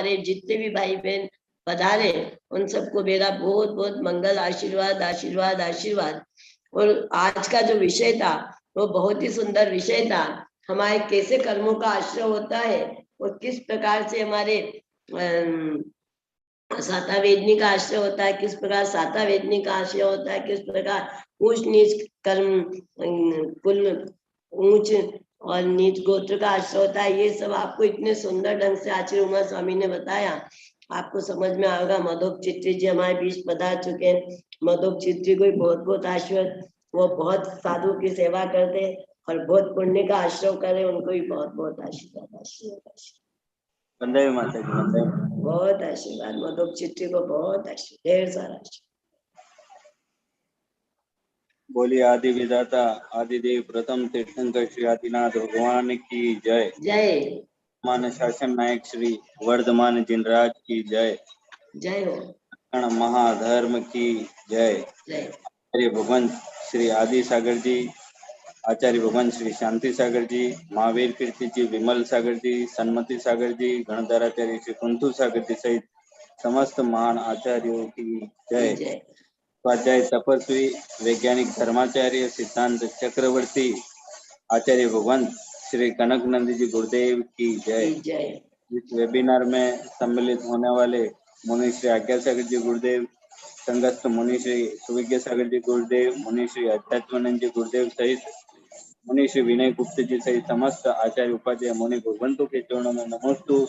हमारे जितने भी भाई बहन पधारे उन सबको मेरा बहुत बहुत मंगल, आशीर्वाद आशीर्वाद आशीर्वाद। और आज का जो विषय था वो बहुत ही सुंदर विषय था। हमारे कैसे कर्मों का आश्रय होता है और किस प्रकार से हमारे साता वेदनी का आश्रय होता है, किस प्रकार साता वेदनी का आश्रय होता है, किस प्रकार ऊंच नीच कर्म, कुल ऊंच और नीच गोत्र का आश्रय होता है। ये सब आपको इतने सुंदर ढंग से आचार्य उमा स्वामी ने बताया, आपको समझ में आएगा। मधुक चित्री जी हमारे बीच पधार चुके हैं। मधुक चित्री को बहुत बहुत आशीर्वाद, वो बहुत साधु की सेवा करते और बहुत पुण्य का आश्रय करे, उनको भी बहुत बहुत आशीर्वाद आशीर्वाद आशीर्वाद। वंदे माता जी, वंदे। बहुत आशीर्वाद, मधुक चिट्ठी को बहुत आशीर्वाद, ढेर सारा आशीर्वाद। बोलिए आदि विधाता आदिदेव प्रथम तीर्थंकर श्री आदिनाथ भगवान की जय। जय। मान शासन नायक श्री वर्धमान जिनराज की जय। जय हो। महाधर्म की जय। जय। आचार्य भगवान श्री आदि सागर जी, आचार्य भगवान श्री शांति सागर जी, महावीर कीर्ति जी, विमल सागर जी, सन्मति सागर जी, गणधराचार्य श्री कुंथु सागर जी सहित समस्त महान आचार्यों की जय। स्वाध्याय तपस्वी वैज्ञानिक धर्माचार्य सिद्धांत चक्रवर्ती आचार्य भगवान श्री कनक नंदी जी गुरुदेव की जय। इस वेबिनार में सम्मिलित होने वाले मुनि श्री आज्ञा सागर जी गुरुदेव, संगस्थ मुनि श्री सुविज्ञ सागर जी गुरुदेव, मुनि श्री अध्यात्मानंद जी गुरुदेव सहित मुनि श्री विनय गुप्त जी सहित समस्त आचार्य उपाध्याय मुनि भगवंतों के चरणों में नमोस्तु।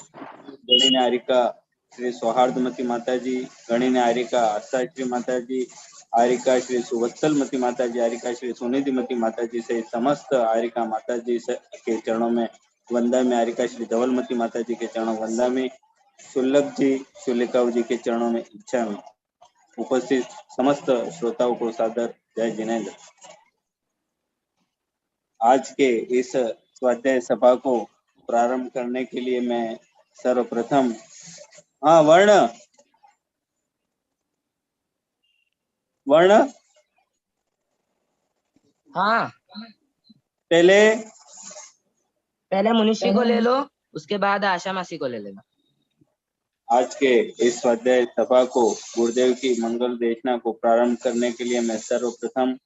गणिन आरिका श्री सौहार्दमती माता जी, गणिन आरिका आस्था माता जी, आरिका श्री सुवत्सलमती माता जी, आरिका श्री सुनिधिमती माता जी सहित समस्त आरिका माता जी के चरणों में वंदा में, आरिका श्री धवलमती माता जी के चरणों वंदा में, शुल्लभ जी शुलिका जी के चरणों में इच्छा में। उपस्थित समस्त श्रोताओं को सादर जय जिनेन्द्र। आज के इस स्वाध्याय सभा को प्रारंभ करने के लिए मैं सर्वप्रथम वर्ण पहले मुनिषी को ले लो, उसके बाद आशा मासी को ले लेना। आज के इस स्वाध्याय सभा को गुरुदेव की मंगल देशना को प्रारंभ करने के लिए मैं सर्वप्रथम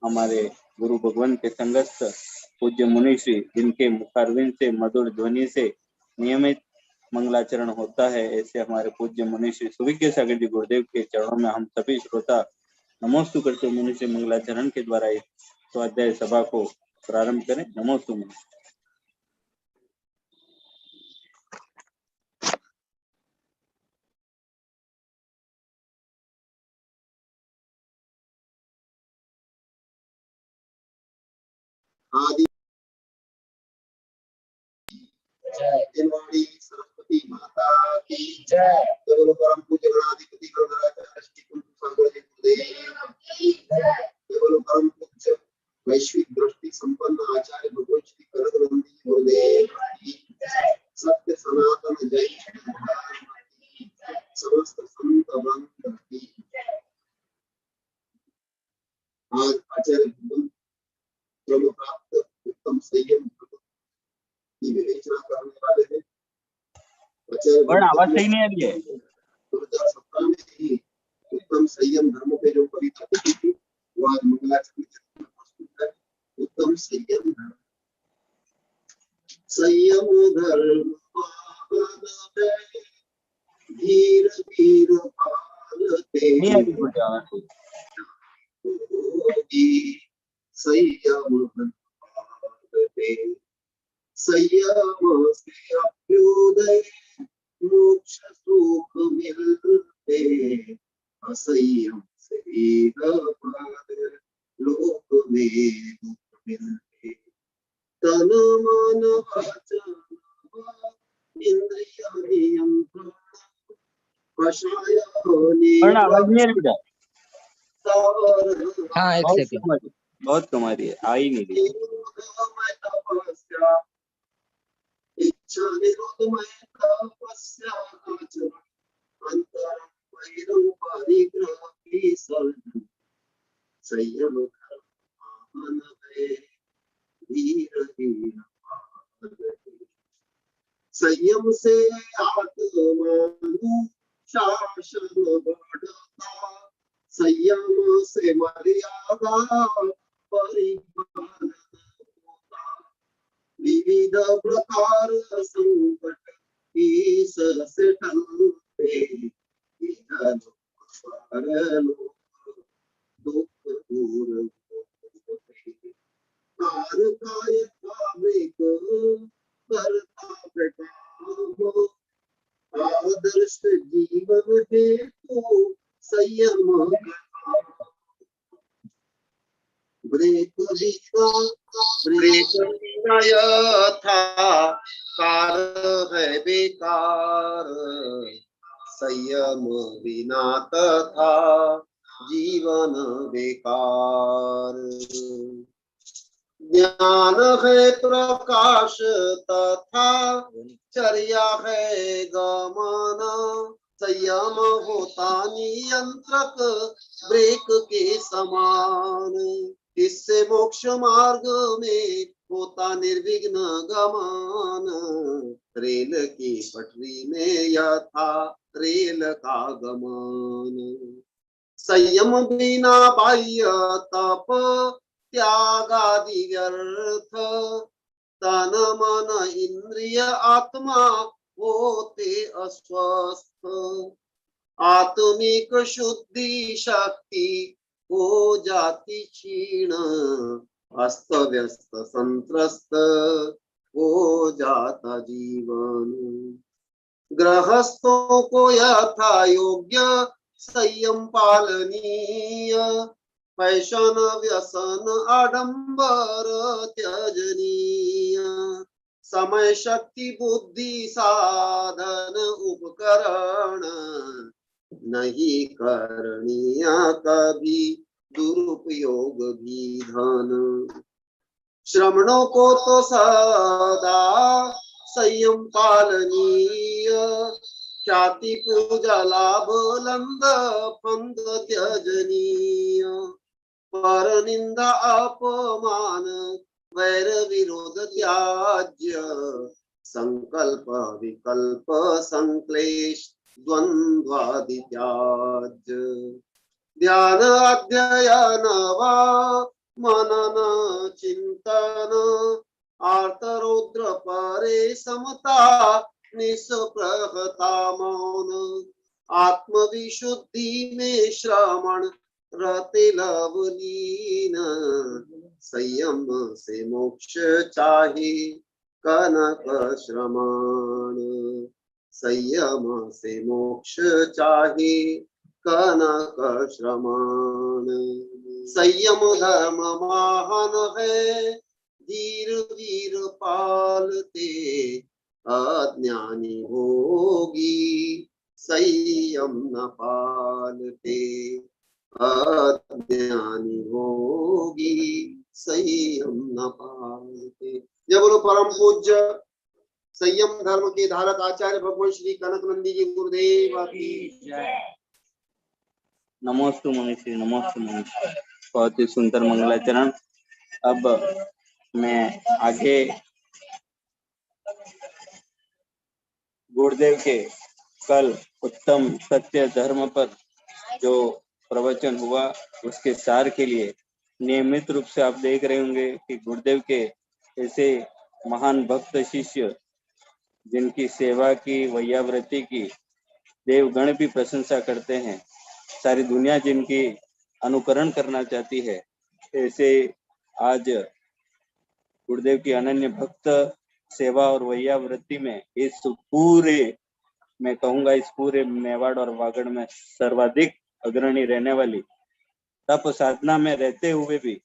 हमारे गुरु भगवान के संगस्थ पूज्य मुनिश्री, जिनके मुखारविंद से मधुर ध्वनि से नियमित मंगलाचरण होता है, ऐसे हमारे पूज्य मुनिश्री सुविज्ञ सागर जी गुरुदेव के चरणों में हम सभी श्रोता नमोस्तु करते मुनिश्री मंगलाचरण के द्वारा इस स्वाध्याय सभा को प्रारंभ करें। नमोस्तु मुनि। आदि जय। सरस्वती माता की जय। केवल परम पूज्य गणाधिपति गणधराचार्य श्री कुंथु सागर जी गुरुदेव की जय। केवल परम पूज्य वैश्विक दृष्टि संपन्न आचार्य भगवान श्री कनक नंदी गुरुदेव की जय। सत्य सनातन जय समस्त संत वृंद की जय। आज आचार्य भगवान ब्रह्म प्राप्त उत्तम संयम की विवेचना करने वाले हैं। आवाज सही नहीं आ रही है। 2017 में ही उत्तम संयम धर्म पे जो कविता लिखी थी वो आज मंगलाचरण में प्रस्तुत है। उत्तम संयम धर्म, संयम धर्म धीर धीर पालते संयम पालते, संयम से अभ्युदय मोक्ष सुख मिलते, असंयम से लोक में दुख मिलते। तन मन वचन इंद्रिय नियंत्रण वशाय बहुत कमारी है, आई नहीं रही। इच्छा निरोधमय तपस्या आचरण अंतरं वैरं परिग्रह सर्जन, संयम कर्म धीर धीर पालते। संयम से आत्म का परिपालन होता, विविध प्रकार संकट ईस से टलते, इधर परलोक दुख दूर होते। कार काय भाविक करता प्रकाम, आदर्श जीवन हेतु संयम कथा। ब्रेक यथा कार है बेकार, संयम बिना तथा जीवन बेकार। ज्ञान है प्रकाश तथा चर्या है गमन, संयम होता नियंत्रक ब्रेक के समान। इससे मोक्ष मार्ग में होता निर्विघ्न गमन, रेल की पटरी में यथा रेल का गमन। संयम बिना बाह्य तप त्यागादि व्यर्थ, तन मन इंद्रिय आत्मा होते अस्वस्थ। आत्मिक शुद्धि शक्ति हो जाती क्षीण, अस्त व्यस्त संत्रस्त हो जाता जीवन। गृहस्थों को यथा योग्य संयम पालनीय, फैशन व्यसन आडंबर त्यजनीय। समय शक्ति बुद्धि साधन उपकरण, नहीं करणीय कभी दुरुपयोग भी धन। श्रमणों को तो सदा संयम पालनीय, ख्याति पूजा लाभ लंद फंद त्यजनीय। पर निंदा अपमान वैर विरोध त्याज्य, संकल्प विकल्प संक्लेश द्वंद्वादि त्याज्य। ध्यान अध्ययन व मनन चिंतन, आर्त रौद्र परे समता निष्प्रहता मौन। आत्मविशुद्धि में श्रवण रहते लवलीन, संयम से मोक्ष चाहे कनक श्रमण। संयम से मोक्ष चाहे कनक श्रमण। संयम धर्म महान है, धीर वीर पालते अज्ञानी होगी, संयम न पालते अज्ञानी होगी, संयम न पालते। जय बोलो परम पूज्य संयम धर्म के धारक आचार्य भगवान श्री कनक नंदी जी गुरुदेव की जय। नमोस्तु मनीषी, नमोस्तु मनीषी। बहुत ही सुंदर मंगलाचरण। अब मैं आगे गुरुदेव के कल उत्तम सत्य धर्म पर जो प्रवचन हुआ उसके सार के लिए नियमित रूप से आप देख रहे होंगे कि गुरुदेव के ऐसे महान भक्त शिष्य जिनकी सेवा की वैयावृत्ति की देवगण भी प्रशंसा करते हैं, सारी दुनिया जिनकी अनुकरण करना चाहती है, ऐसे आज गुरुदेव की अनन्य भक्त सेवा और वैयावृत्ति में इस पूरे, मैं कहूंगा इस पूरे मेवाड़ और वागड़ में सर्वाधिक अग्रणी रहने वाली, तप साधना में रहते हुए भी,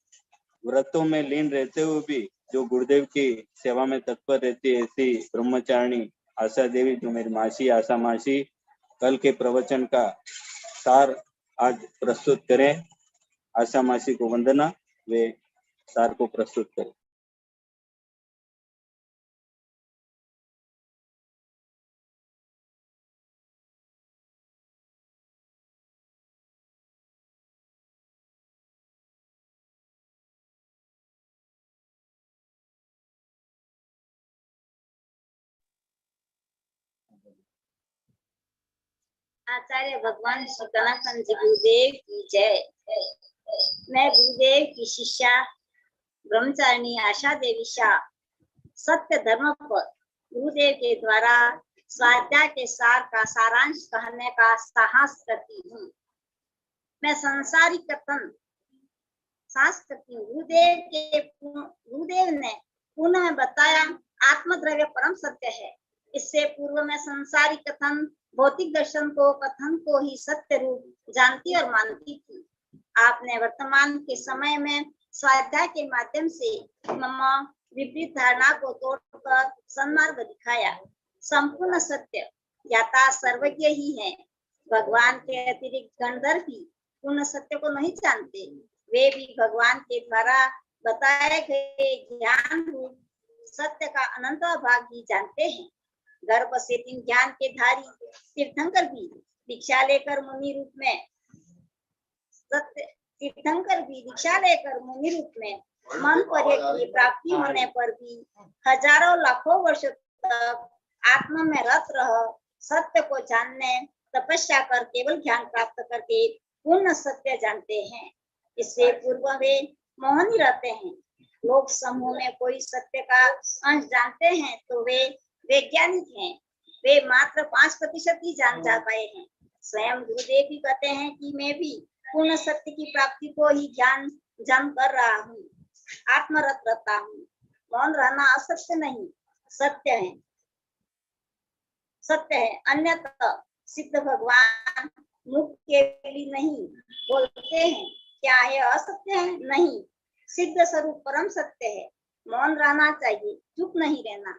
व्रतों में लीन रहते हुए भी जो गुरुदेव की सेवा में तत्पर रहती है, ऐसी ब्रह्मचारिणी आशा देवी, जो मेरी मासी आशा मासी कल के प्रवचन का सार आज प्रस्तुत करें। आशा मासी को वंदना, वे सार को प्रस्तुत करें। आचार्य भगवान श्री कनक जी गुरुदेव की जय। मैं गुरुदेव की शिष्या ब्रह्मचारिणी आशा देवी शाह सत्य धर्म पर गुरुदेव के द्वारा स्वाध्याय के सार का सारांश कहने का साहस करती हूँ। मैं संसारिक कथन साहस करती हूँ। गुरुदेव ने पुनः में बताया आत्मद्रव्य परम सत्य है। इससे पूर्व में संसारिक कथन भौतिक दर्शन को कथन को ही सत्य रूप जानती और मानती थी। आपने वर्तमान के समय में स्वाध्याय के माध्यम से मम्मा विपरीत धारणा को तोड़कर सन्मार्ग दिखाया। संपूर्ण सत्य ज्ञाता सर्वज्ञ ही है। भगवान के अतिरिक्त गणधर भी पूर्ण सत्य को नहीं जानते। वे भी भगवान के द्वारा बताए गए ज्ञान रूप सत्य का अनंत भाग ही जानते हैं। गर्भ से तीन ज्ञान के धारी तीर्थंकर भी दीक्षा लेकर मुनि रूप में मन पर्य की प्राप्ति होने पर भी हजारों लाखों वर्षों तक आत्मा में रत रह सत्य को जानने तपस्या कर केवल ज्ञान प्राप्त करके पूर्ण सत्य जानते हैं। इससे पूर्व वे मोहनी रहते हैं। लोग समूह में कोई सत्य का अंश जानते हैं तो वे वैज्ञानिक हैं। वे मात्र 5% ही जान पाए हैं। स्वयं गुरुदेव भी कहते हैं कि मैं भी पूर्ण सत्य की प्राप्ति को ही जान कर रहा हूँ। आत्मरत रहता हूँ। मौन रहना असत्य नहीं, सत्य है। अन्यथा सिद्ध भगवान मुख के लिए नहीं बोलते हैं। क्या यह असत्य है? नहीं, सिद्ध स्वरूप परम सत्य है। मौन रहना चाहिए, चुप नहीं रहना।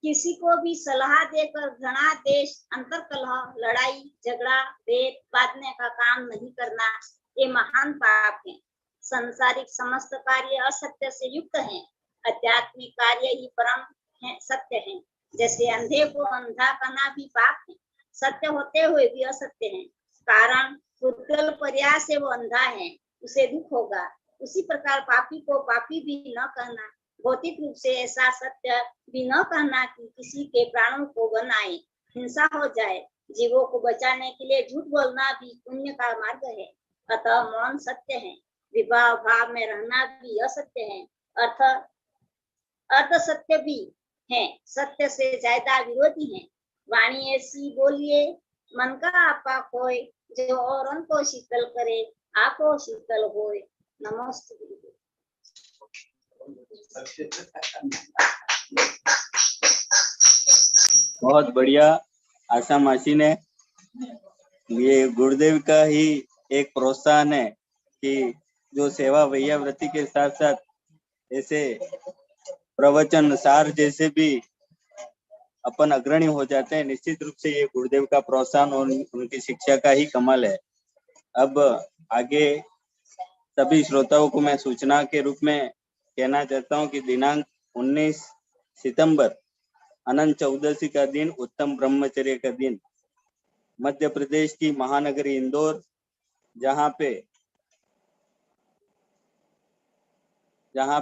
किसी को भी सलाह देकर घृणा, देश, अंतरकलह, लड़ाई, झगड़ा, भेद बांधने का काम नहीं करना, ये महान पाप है। संसारिक समस्त कार्य असत्य से युक्त हैं। आध्यात्मिक कार्य ही परम है, सत्य है। जैसे अंधे को अंधा कहना भी पाप है। सत्य होते हुए भी असत्य है। कारण पुद्गल प्रयास से वो अंधा है, उसे दुख होगा। उसी प्रकार पापी को पापी भी न कहना, भौतिक रूप से ऐसा सत्य भी न कहना कि किसी के प्राणों को बनाए, हिंसा हो जाए। जीवों को बचाने के लिए झूठ बोलना भी पुण्य का मार्ग है। अतः मौन सत्य है। विवाह भाव में रहना भी असत्य है। अर्थ सत्य भी है, सत्य से ज्यादा विरोधी है। वाणी ऐसी बोलिए मन का आपा खोए, जो औरों को शीतल करे आपो शीतल होए। नमस्ते। बहुत बढ़िया आशा मासी ने। ये गुरुदेव का ही एक प्रोत्साहन है कि जो सेवा वैयावृत्ति के साथ साथ ऐसे प्रवचन सार जैसे भी अपन अग्रणी हो जाते हैं। निश्चित रूप से ये गुरुदेव का प्रोत्साहन और उनकी शिक्षा का ही कमाल है। अब आगे सभी श्रोताओं को मैं सूचना के रूप में कहना चाहता हूँ कि दिनांक 19 सितंबर अनंत चौदसी का दिन, उत्तम ब्रह्मचर्य का दिन, मध्य प्रदेश की महानगरी इंदौर, जहाँ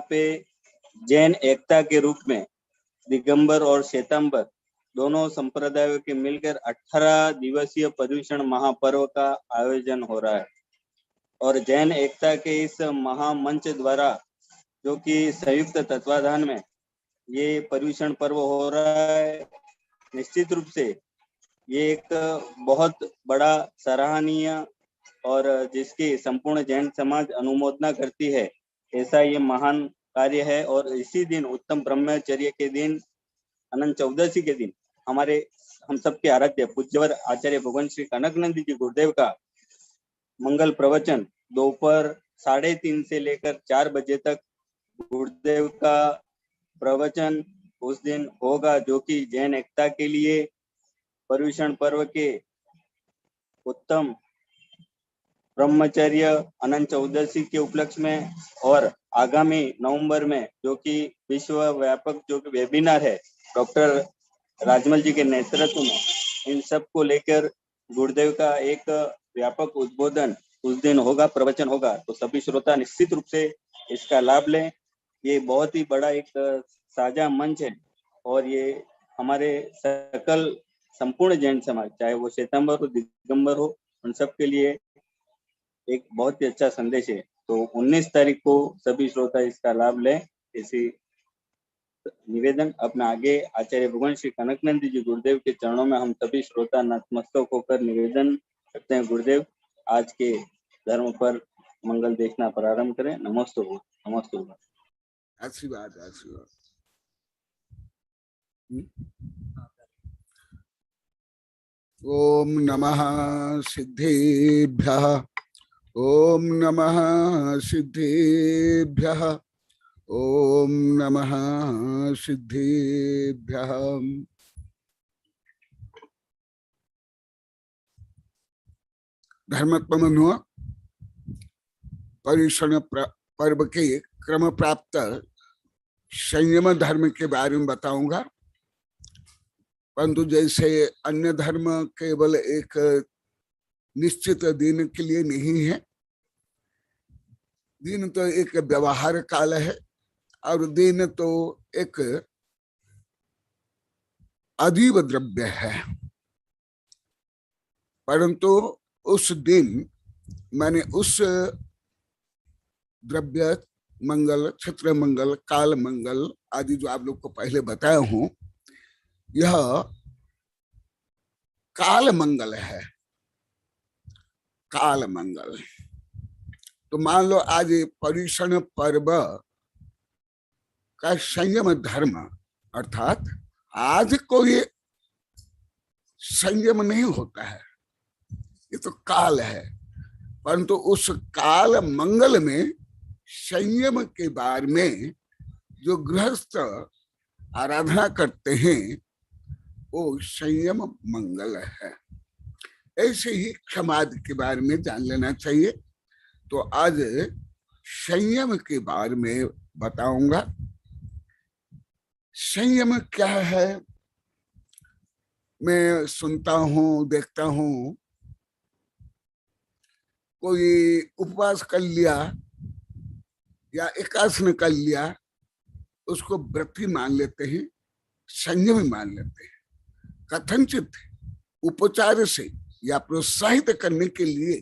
पे जैन एकता के रूप में दिगंबर और श्वेतांबर दोनों संप्रदायों के मिलकर 18 दिवसीय पर्युषण महापर्व का आयोजन हो रहा है। और जैन एकता के इस महामंच द्वारा, जो कि संयुक्त तत्वाधान में ये पर्युषण पर्व हो रहा है, निश्चित रूप से ये एक बहुत बड़ा सराहनीय और जिसकी संपूर्ण जैन समाज अनुमोदना करती है, ऐसा ये महान कार्य है। और इसी दिन उत्तम ब्रह्मचर्य के दिन, अनंत चौदसी के दिन, हम सबके आराध्य पूज्यवर आचार्य भगवान श्री कनकानंद जी गुरुदेव का मंगल प्रवचन दोपहर 3:30 से लेकर 4 बजे तक गुरुदेव का प्रवचन उस दिन होगा, जो कि जैन एकता के लिए पर्युषण पर्व के उत्तम ब्रह्मचर्य अनंत चौदसी के उपलक्ष्य में और आगामी नवंबर में जो कि विश्व व्यापक जो कि वेबिनार है डॉक्टर राजमल जी के नेतृत्व में, इन सब को लेकर गुरुदेव का एक व्यापक उद्बोधन उस दिन होगा, प्रवचन होगा। तो सभी श्रोता निश्चित रूप से इसका लाभ लें। ये बहुत ही बड़ा एक साझा मंच है और ये हमारे सकल संपूर्ण जैन समाज, चाहे वो श्वेतांबर हो दिगंबर हो, उन सबके लिए एक बहुत ही अच्छा संदेश है। तो 19 तारीख को सभी श्रोता इसका लाभ लें, इसी निवेदन अपना आगे आचार्य भगवान श्री कनकनंद जी गुरुदेव के चरणों में हम सभी श्रोता नतमस्तक होकर निवेदन करते हैं, गुरुदेव आज के धर्म पर मंगल देखना प्रारंभ करें। नमस्ते नमस्ते। आशीर्वाद आशीर्वाद। ओम नमः सिद्धेभ्यः, ओम नमः सिद्धेभ्यः, ओम नमः सिद्धेभ्यः। धर्मत्वमनु पर्युषण पर्व के क्रम प्राप्त संयम धर्म के बारे में बताऊंगा, परंतु जैसे अन्य धर्म केवल एक निश्चित दिन के लिए नहीं है, दिन तो एक व्यवहार काल है और दिन तो एक अजीव द्रव्य है। परंतु उस दिन मैंने उस द्रव्य मंगल, क्षत्र मंगल, काल मंगल आदि जो आप लोग को पहले बताया हूं, यह काल मंगल है। काल मंगल तो मान लो आज पर्युषण पर्व का संयम धर्म, अर्थात आज कोई संयम नहीं होता है, ये तो काल है। परंतु उस काल मंगल में संयम के बारे में जो गृहस्थ आराधना करते हैं वो संयम मंगल है। ऐसे ही क्षमाद के बारे में जान लेना चाहिए। तो आज संयम के बारे में बताऊंगा। संयम क्या है? मैं सुनता हूं, देखता हूं, कोई उपवास कर लिया या एकासन कर लिया, उसको व्रती मान लेते हैं, संयमी मान लेते हैं। कथनचित उपचार से या प्रोत्साहित करने के लिए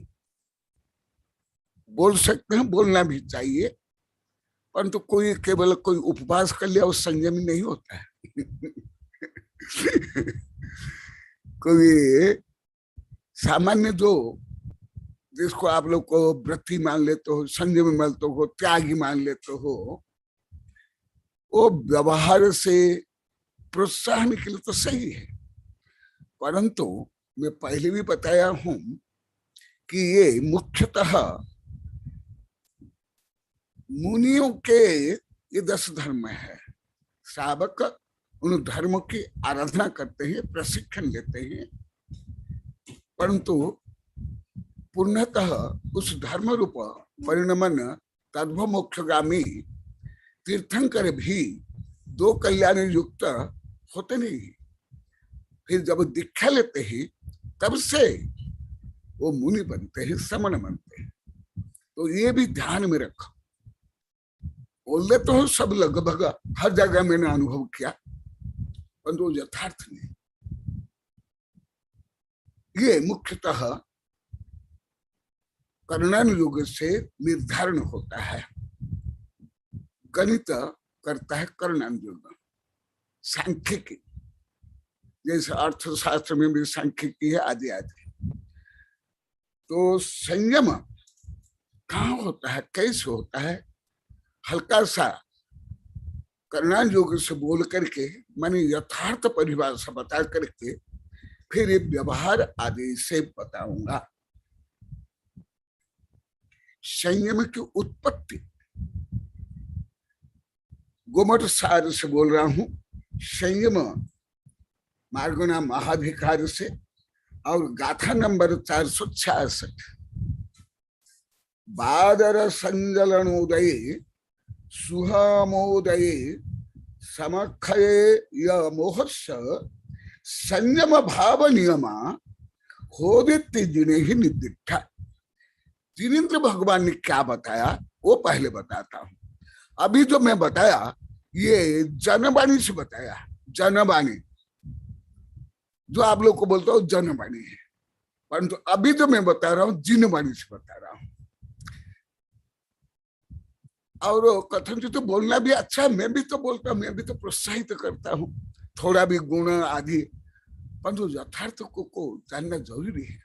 बोल सकते हैं, बोलना भी चाहिए, परंतु कोई केवल कोई उपवास कर लिया वो संयमी नहीं होता है। कोई सामान्य जो जिसको आप लोग को व्रती मान लेते हो, संयमी मानते हो, त्यागी मान लेते हो, वो व्यवहार से प्रोत्साहन के लिए तो सही है। परंतु मैं पहले भी बताया हूं कि ये मुख्यतः मुनियों के ये 10 धर्म है। श्रावक उन धर्मों की आराधना करते हैं, प्रशिक्षण लेते हैं, परंतु पूर्णतः उस धर्म रूप परिणमन तद्भ मोक्षगामी तीर्थंकर भी 2 कल्याण युक्त होते नहीं। फिर जब दीक्षा लेते हैं तब से वो मुनि बनते हैं, समण बनते हैं। तो ये भी ध्यान में रखो। बोल तो हो सब लगभग हर जगह मैंने अनुभव किया, परंतु वो यथार्थ नहीं। ये मुख्यतः कर्णान योग से निर्धारण होता है। गणित करता है कर्णान योग, सांख्यिकी जैसे अर्थशास्त्र में भी सांख्यिकी है, आदि आदि। तो संयम कहाँ होता है, कैसे होता है, हल्का सा कर्णान योग से बोल करके मैंने यथार्थ परिभाषा बता करके फिर ये व्यवहार आदि से बताऊंगा। संयम की उत्पत्ति गोमठ सार से बोल रहा हूं, संयम मार्गुना महाधिकार से, और गाथा नंबर 466। बादर संजलनोदय सुहामोदय समक्षये मोहस संयम भाव नियमा होदित्य जिने ही निर्दिष्टा। जिनेन्द्र भगवान ने क्या बताया वो पहले बताता हूं। अभी जो मैं बताया ये जनवाणी से बताया। जनवाणी जो आप लोग को बोलता हूँ जनवाणी है, परंतु अभी जो मैं बता रहा हूँ जिनवाणी से बता रहा हूँ। और कथन जी तो बोलना भी अच्छा है, मैं भी तो बोलता हूँ, मैं भी तो प्रोत्साहित करता हूँ, थोड़ा भी गुण आदि, परंतु यथार्थ को जानना जरूरी है।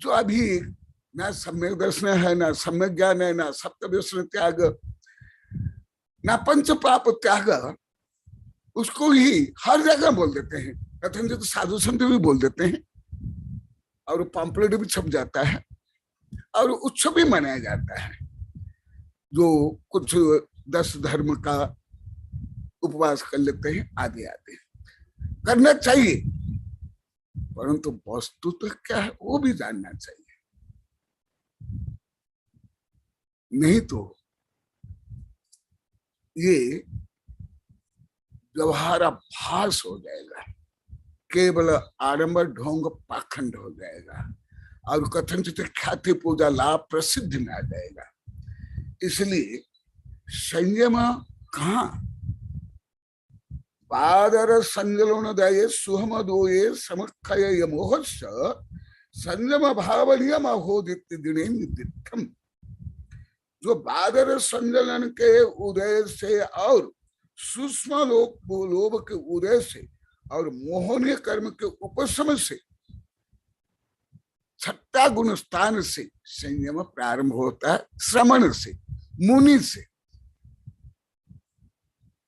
जो अभी ना सम्यक दर्शन है, ना सम्यक ज्ञान है, ना सप्त व्यसन त्याग, ना पंच पाप त्याग, उसको ही हर जगह बोल देते हैं। कथन जी तो साधु संत भी बोल देते हैं, और पॉम्पलेट भी छप जाता है, और उत्सव भी मनाया जाता है। जो कुछ 10 धर्म का उपवास कर लेते हैं, आदि आदि करना चाहिए, परंतु वस्तु तो क्या है वो भी जानना चाहिए। नहीं तो ये व्यवहाराभास हो जाएगा, केवल आडंबर ढोंग पाखंड हो जाएगा, और कथनचित ख्याति पूजा लाभ प्रसिद्ध में आ जाएगा। इसलिए संयम कहाँ, पादर संजलोन दये सुहम दोये समक्षय यमोहस संयम भाव नियम अहोदित्य दिने निदिठम। जो बादर संजलन के उदय से और सूक्ष्म लोभ के उदय से और मोहनीय कर्म के उपशम से, छठा गुण स्थान से संयम प्रारंभ होता है, श्रवण से, मुनि से।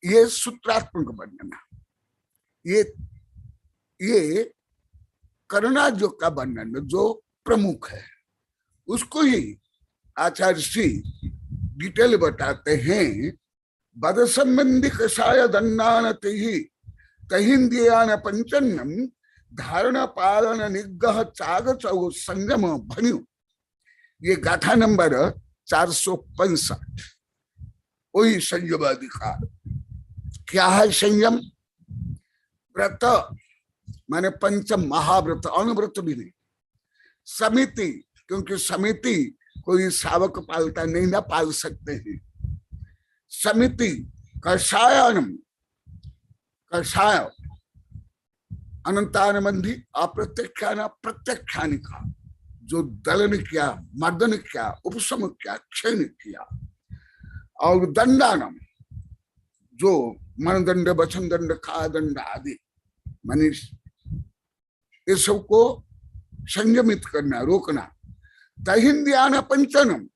ये सूत्रात्मक वर्णन, ये करुणा जो का वर्णन जो प्रमुख है, उसको ही आचार्य श्री डिटेल बताते हैं। बद संबंधी कषाय दंडान तहिंद्रियान पंचन्नम धारण पालन निग्रह चाग चौ संयम भन्यु। ये गाथा नंबर 465। वही संयम अधिकार। क्या है संयम? व्रत माने पंच महाव्रत, अनुव्रत भी नहीं। समिति, क्योंकि समिति कोई शावक पालता नहीं, ना पाल सकते हैं। समिति, कषायनम, कषाय अनंतानुबंधी अप्रत्यक्षान प्रत्यक्षानिका, जो दलन किया, मर्दन किया, उपशम किया, क्षण किया। और दंडानम, जो मनदंड, वचन दंड, खा दंड आदि, मनीष ये सबको संयमित करना, रोकना। तहिंद्रियान पंचनम,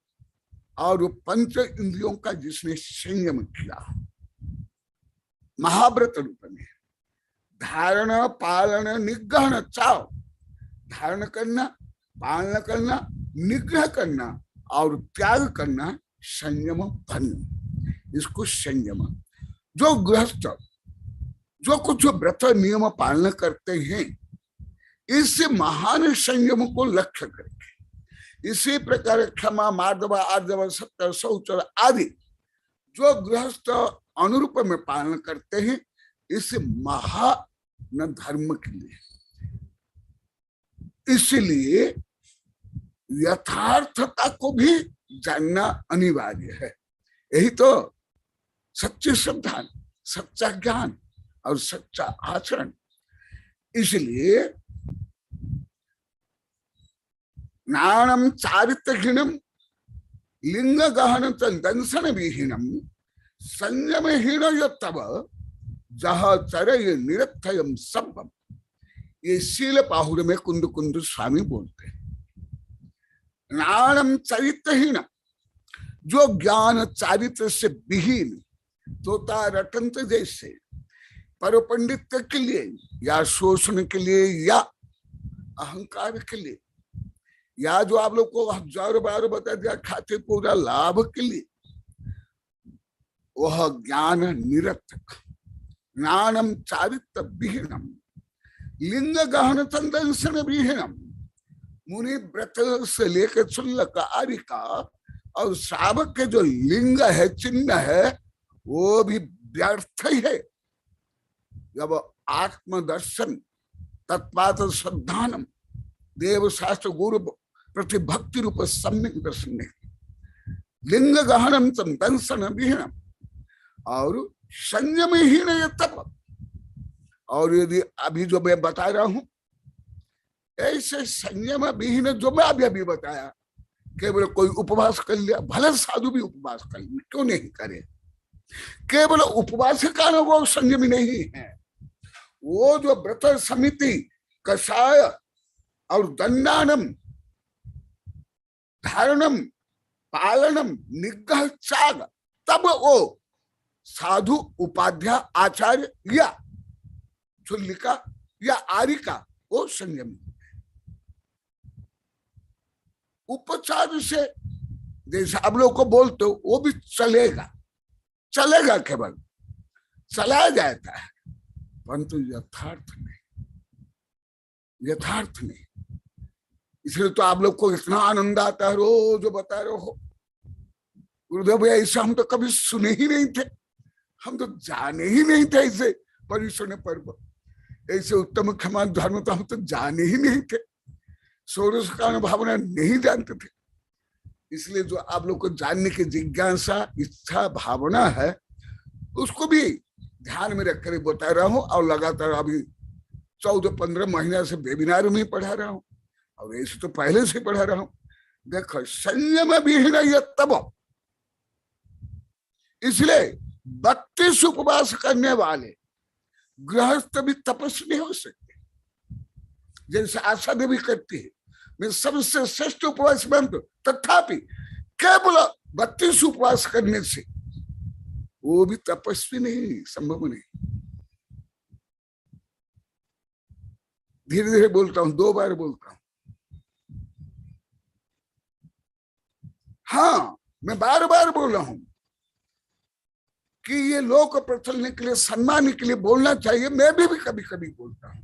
और पंच इंद्रियों का जिसने संयम किया महाव्रत रूप में। धारण पालन निग्रह चाव, धारण करना, पालन करना, निग्रह करना और त्याग करना, संयम भन, इसको संयम। जो गृहस्थ जो कुछ व्रत नियम पालन करते हैं, इस महान संयम को लक्ष्य करके, इसी प्रकार क्षमा, मार्दव, आर्जव, सत्य, शौच आदि जो गृहस्थ अनुरूप में पालन करते हैं, इस महान धर्म के लिए। इसलिए यथार्थता को भी जानना अनिवार्य है। यही तो सच्ची श्रद्धा, सच्चा ज्ञान और सच्चा आचरण। इसलिए नाणम चारित्रहीनम लिंग गहन दंशन विहीनम संयमहीन तब जहा चरय निरर्थयम सब। ये शील पाहुर में कुंद कुंद स्वामी बोलते हैं। नाणम चरित्रहीन, जो ज्ञान चारित्र से विहीन, तोता रटंत जैसे पर पंडित्य के लिए या शोषण के लिए या अहंकार के लिए, या जो आप लोग को 1000 बार बता दिया खाते पूरा लाभ के लिए, वह ज्ञान निरर्थक। ज्ञानम चारित्र विहीनम लिंग गहन दंशन विहीनम। मुनि व्रत से लेकर शुल्लक आरिका और श्रावक के जो लिंग है, चिन्ह है, वो भी व्यर्थ ही है। जब आत्मदर्शन, तत्पात श्रद्धानम, देव शास्त्र गुरु प्रति भक्ति रूप सम्यक दर्शन नहीं, लिंग गहनम दंशन विहीनम और संयमहीन तब, और यदि अभी जो मैं बता रहा हूं ऐसे संयम विहीन जो मैं अभी बताया, केवल कोई उपवास कर लिया, भले साधु भी उपवास कर लिया, क्यों नहीं करे, केवल उपवास का कारण वो संयमी नहीं है। वो जो व्रत समिति कषाय और दंडानम धारणम पालनम निग्रह त्याग, तब वो साधु उपाध्याय आचार्य या चुल्लिका या आरिका वो संयमी। उपचार से जैसे आप लोग को बोलते हो वो भी चलेगा, चलेगा, केवल चलाया जाता है, परंतु यथार्थ नहीं, यथार्थ नहीं। इसलिए तो आप लोग को इतना आनंद आता है, रोज बता रहे हो गुरुदेव भैया, ऐसा हम तो कभी सुने ही नहीं थे, हम तो जाने ही नहीं थे ऐसे परिसर पर्व, ऐसे उत्तम क्षमा धर्म तो हम तो जाने ही नहीं थे, षोडश कारण भावना नहीं जानते थे। इसलिए जो आप लोग को जानने की जिज्ञासा इच्छा भावना है उसको भी ध्यान में रखकर बता रहा हूँ, और लगातार अभी 14-15 महीना से वेबिनार में पढ़ा रहा हूँ, और ऐसे तो पहले से पढ़ा रहा हूँ। देखो संयम विहीन ये तब, इसलिए 32 उपवास करने वाले गृहस्थ भी तपस्वी नहीं हो सकते, जैसे आशा देवी करती है मैं सबसे श्रेष्ठ उपवास बनता, तथापि केवल 32 उपवास करने से वो भी तपस्वी नहीं, संभव नहीं। धीरे धीरे बोलता हूं, 2 बार बोलता हूं। हाँ, मैं बार बार बोल रहा हूं कि ये लोक प्रचलने के लिए, सम्मान के लिए बोलना चाहिए, मैं भी कभी कभी बोलता हूं,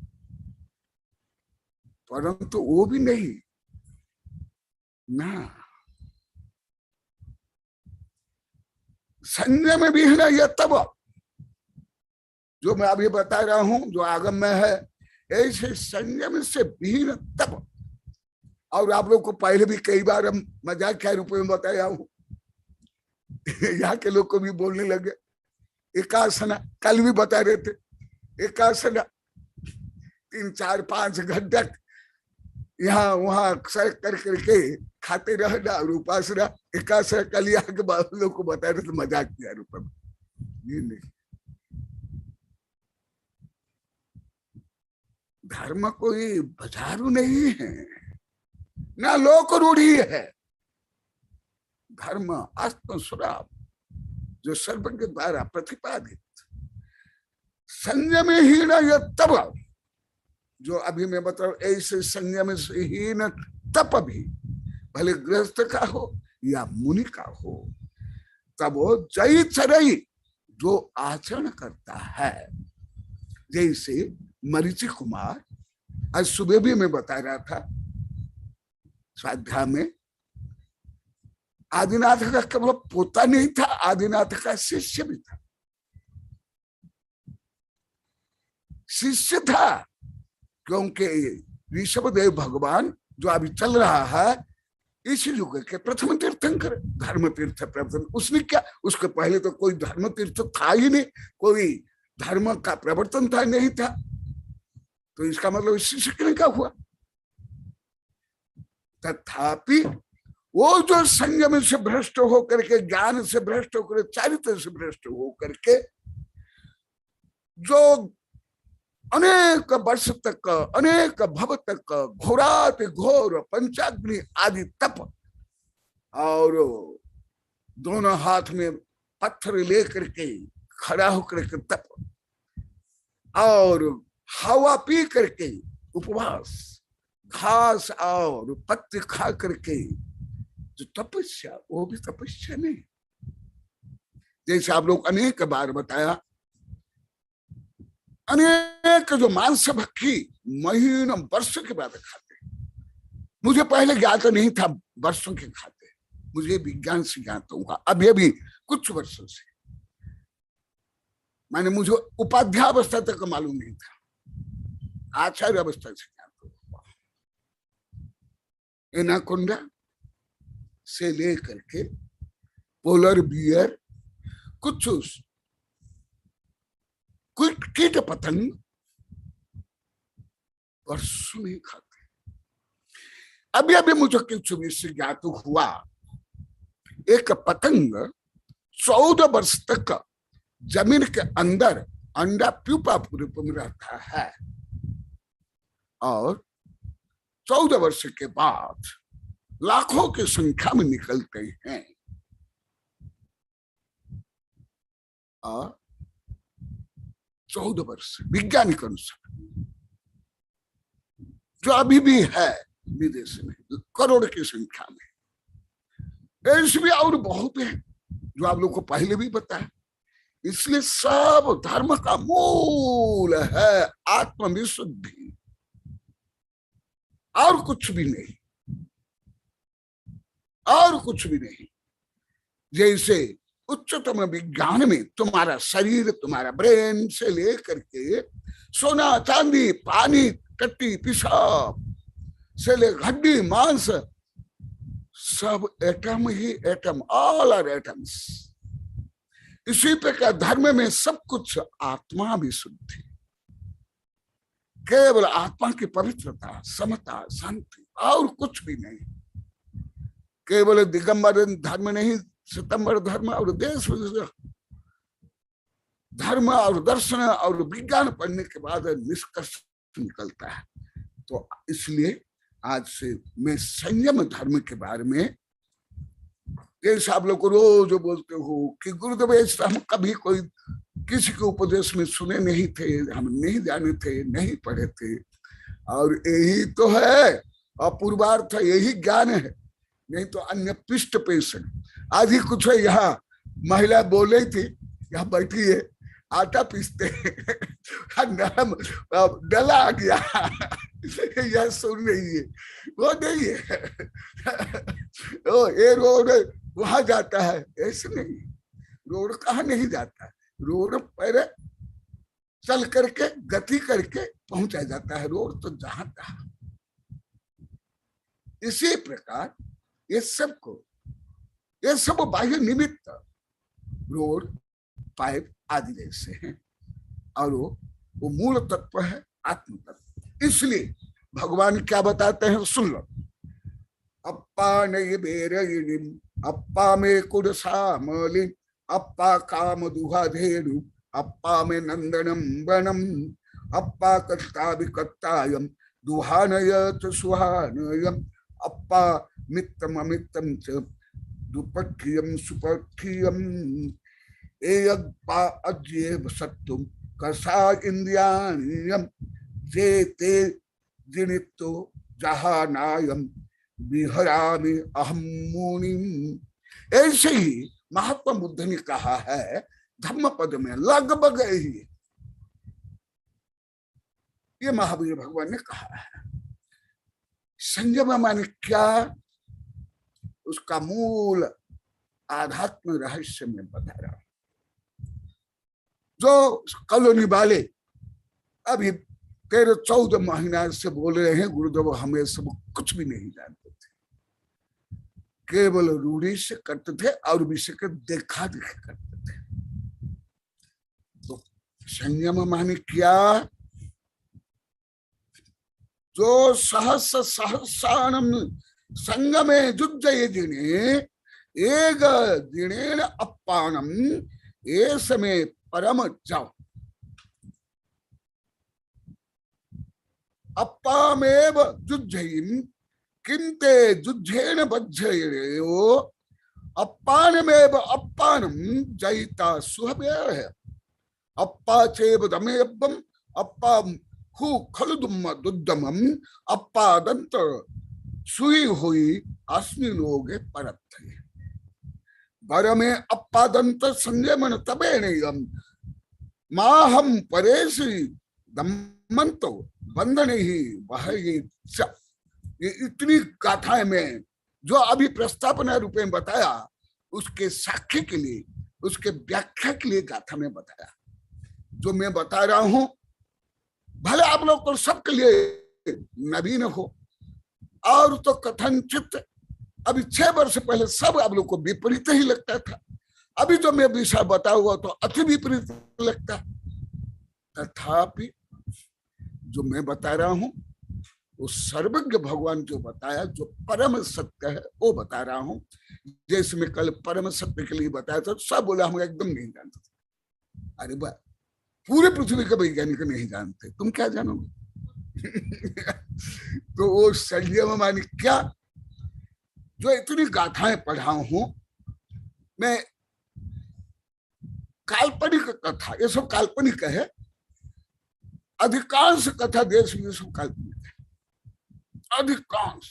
परंतु वो भी नहीं ना। संयम विहीन यह तब, जो मैं अभी बता रहा हूं, जो आगम में है, ऐसे संयम से विहीन तब। और आप लोग को पहले भी कई बार हम मजाक के रूप में बताया हूं, यहाँ के लोग को भी बोलने लगे एकासना, कल भी बता रहे थे, एकासना 3-4-5 घंटा यहाँ वहां अक्सर कर करके खाते रहना और उपासना, एकासना कल यहाँ के लोग को बता रहे थे मजाक किया रूप में। नहीं, धर्म कोई बाजारू नहीं है, ना लोक रूढ़ी है। धर्म आत्मस्वरूप जो सर्व के द्वारा प्रतिपादित, संयम हीन यह तब, जो अभी मैं बता रहा हूं, ऐसे संयम से हीन तप भी, भले गृहस्थ का हो या मुनि का हो, तब वो जय चरई जो आचरण करता है। जैसे मरीचि कुमार, आज सुबह भी मैं बता रहा था स्वाध्याय में, आदिनाथ का केवल पोता नहीं था, आदिनाथ का शिष्य भी था, शिष्य था, क्योंकि ऋषभदेव भगवान जो अभी चल रहा है इस युग के प्रथम तीर्थंकर, धर्म तीर्थ प्रवर्तन। उसने क्या, उसके पहले तो कोई धर्म तीर्थ था ही नहीं, कोई धर्म का प्रवर्तन था नहीं था, तो इसका मतलब शिष्य का हुआ। तथापि वो जो संयम से भ्रष्ट होकर के, ज्ञान से भ्रष्ट होकर, चारित्र से भ्रष्ट होकर के, जो अनेक वर्ष तक, अनेक भव तक घोरात घोर पंचाग्नि आदि तप, और दोनों हाथ में पत्थर लेकर के खड़ा होकर के तप, और हवा पी करके उपवास, घास और पत्ते खा करके जो तपस्या, वो भी तपस्या नहीं। जैसे आप लोग अनेक बार बताया, अनेक जो मांस भक्षी महीनों वर्षों के बाद खाते, मुझे पहले ज्ञात नहीं था वर्षों के खाते, मुझे विज्ञान से ज्ञात हुआ अभी अभी कुछ वर्षों से। माने मुझे उपाध्याय अवस्था तक मालूम नहीं था, आचार्य अवस्था से ज्ञात हुआ। एनाकोंडा से लेकर के पोलर बियर, कुछ कीट पतंग, वर्षों नहीं खाते। अभी अभी मुझे कुछ इससे ज्ञात हुआ, एक पतंग 14 वर्ष तक जमीन के अंदर अंडा प्यूपा रूप में रहता है और 14 वर्ष के बाद लाखों की संख्या में निकलते हैं और 14 वर्ष वैज्ञानिक अनुसार जो अभी भी है विदेश में करोड़ की संख्या में। ऐसे भी और बहुत है जो आप लोग को पहले भी बताया। इसलिए सब धर्म का मूल है आत्मविशुद्धि, और कुछ भी नहीं, और कुछ भी नहीं। जैसे उच्चतम विज्ञान में तुम्हारा शरीर, तुम्हारा ब्रेन से लेकर के सोना चांदी पानी टट्टी पेशाब से ले हड्डी मांस सब एटम ही एटम, ऑल आर एटम्स। इसी प्रकार धर्म में सब कुछ आत्मा विशुद्धि, केवल आत्मा की पवित्रता, समता, शांति, और कुछ भी नहीं। केवल दिगंबर धर्म नहीं, सितंबर धर्म और देश धर्म और दर्शन और विज्ञान पढ़ने के बाद निष्कर्ष निकलता है। तो इसलिए आज से मैं संयम धर्म के बारे में, जैसे आप लोग रोज बोलते हो कि गुरुदेव हम कभी कोई किसी के उपदेश में सुने नहीं थे, हम नहीं जाने थे, नहीं पढ़े थे, और यही तो है अपूर्वार्थ, यही ज्ञान है, नहीं तो अन्य पृष्ठ पेशन। आज ही कुछ है, यहाँ महिला बोल रही थी, यहाँ बैठी है, आटा पीसते डला आ गया यह सुन रही है, वो नहीं है ओ ये रोड वहां जाता है, ऐसे नहीं। रोड कहाँ नहीं जाता, रोड पर चल करके गति करके पहुंचा जाता है, रोड तो जहां तहा। इसी प्रकार ये सब बाह्य निमित्त रोड पाइप आदि जैसे हैं, और वो मूल तत्व है आत्म तत्व। इसलिए भगवान क्या बताते हैं सुन लो। अप्पा नये बेरयिनिम, अप्पा में कुडसामलिम, अप्पा काम दुहाधेनु, अप्पा में नंदनम वनम, अप्पा कत्ता विकत्तायम दुहानयत सुहानयम, अप्पा मित्तम अमित्तम च दुपक्षियम सुपक्षियम, अज्येव सत्तुम कसा इंद्रियाणियम, जेते जिनितो जहानायम विहरामि अहम मुनिम। ऐसे ही महात्मा बुद्ध ने कहा है धम्म पद में, लगभग यही ये महावीर भगवान ने कहा है। संयम माने क्या, उसका मूल आध्यात्म रहस्य में बता रहा हूं। जो कॉलोनी वाले अभी 13-14 महीना से बोल रहे हैं गुरुदेव हमें सब कुछ भी नहीं जानते थे, केवल रूढ़ी से करते थे और विषय के देखा देखा करते थे। तो संयम माने क्या, जो सहस सहसानम संगमे जुज्जये जिने एक दिनेन अप्पानम ये समय परम जाओ। अप्पामेव जुज्जयिम किंते जुज्जेन बज्जयो, अप्पानमेव अप्पानम जयिता सुहबेर है। अप्पा चेव दमेयब्बम, अप्पा हु खलुदुम दुद्दमम, अप्पा दंत सुई हुई अस्मि लोगे परत। वर में अप्पादंत संयमन तबे नियम, माहम परेशी दमंतो बंधन ही वह। ये इतनी गाथाएं में जो अभी प्रस्तावना रूप में बताया, उसके साक्ष्य के लिए, उसके व्याख्या के लिए गाथा में बताया। जो मैं बता रहा हूं भले आप लोग को सबके लिए नवीन हो, और तो कथनचित अभी 6 वर्ष पहले सब आप लोग को विपरीत ही लगता था। अभी जो मैं विषय बताऊंगा तो अति विपरीत लगता। तथापि जो मैं बता रहा हूं वो सर्वज्ञ भगवान जो बताया, जो परम सत्य है वो बता रहा हूं। जैसे मैं कल परम सत्य के लिए बताया था, सब बोला हम एकदम नहीं जानते थे। अरे वाह, पूरे पृथ्वी के वैज्ञानिक नहीं जानते, तुम क्या जानोगे? तो वो संयम मानी क्या, जो इतनी गाथाएं पढ़ा हूं मैं, काल्पनिक कथा, ये सब काल्पनिक है, अधिकांश कथा देश विदेश में काल्पनिक है, अधिकांश।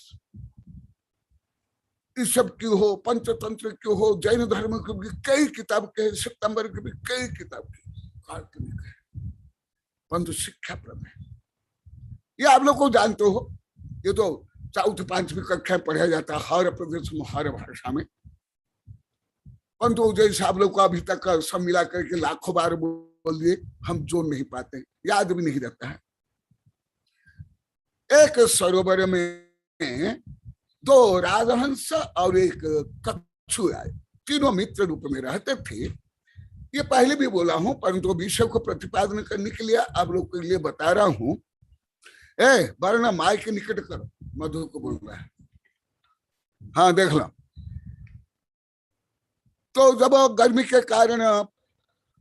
इस सब की हो, पंचतंत्र की हो, जैन धर्म की भी कई किताब के, सितंबर की भी कई किताब की काल्पनिक है, परंतु शिक्षाप्रद है। ये आप लोग को जानते हो, ये तो चौथी पांचवी कक्षा पढ़ा जाता है हर प्रदेश में, हर भाषा में, परंतु जैसे आप लोग को अभी तक सब मिला करके लाखों बार बोल दिए, हम जोड़ नहीं पाते, याद भी नहीं रहता है। एक सरोवर में दो राजहंस और एक कछु आए, तीनों मित्र रूप में रहते थे। ये पहले भी बोला हूं, परंतु विषय को प्रतिपादन करने के लिए आप लोग के लिए बता रहा हूं। वरना माई के निकट करो, मधु को बोल रहा है। हाँ देख लो। तो जब गर्मी के कारण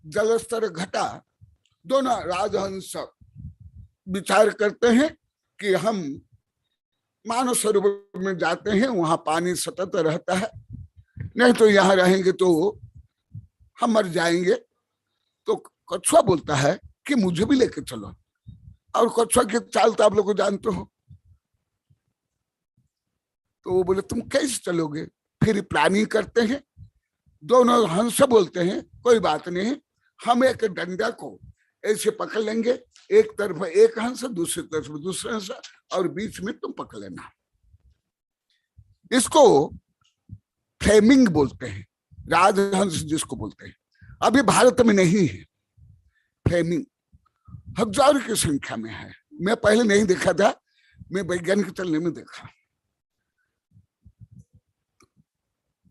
जलस्तर घटा, दोनों राजहंस विचार करते हैं कि हम मानव सरोवर में जाते हैं, वहां पानी सतत रहता है, नहीं तो यहाँ रहेंगे तो हम मर जाएंगे। तो कछुआ बोलता है कि मुझे भी लेके चलो, और कछुआ की चाल तो आप लोग को जानते हो। तो वो बोले तुम कैसे चलोगे? फिर प्लानिंग करते हैं, दोनों हंस बोलते हैं कोई बात नहीं, हम एक डंडा को ऐसे पकड़ लेंगे, एक तरफ एक हंस, दूसरी तरफ दूसरा हंस, और बीच में तुम पकड़ लेना। इसको फ्लेमिंग बोलते हैं, राजहंस जिसको बोलते हैं। अभी भारत में नहीं है फ्लेमिंग, हजारों की संख्या में है। मैं पहले नहीं देखा था, मैं वैज्ञानिक चलने में देखा।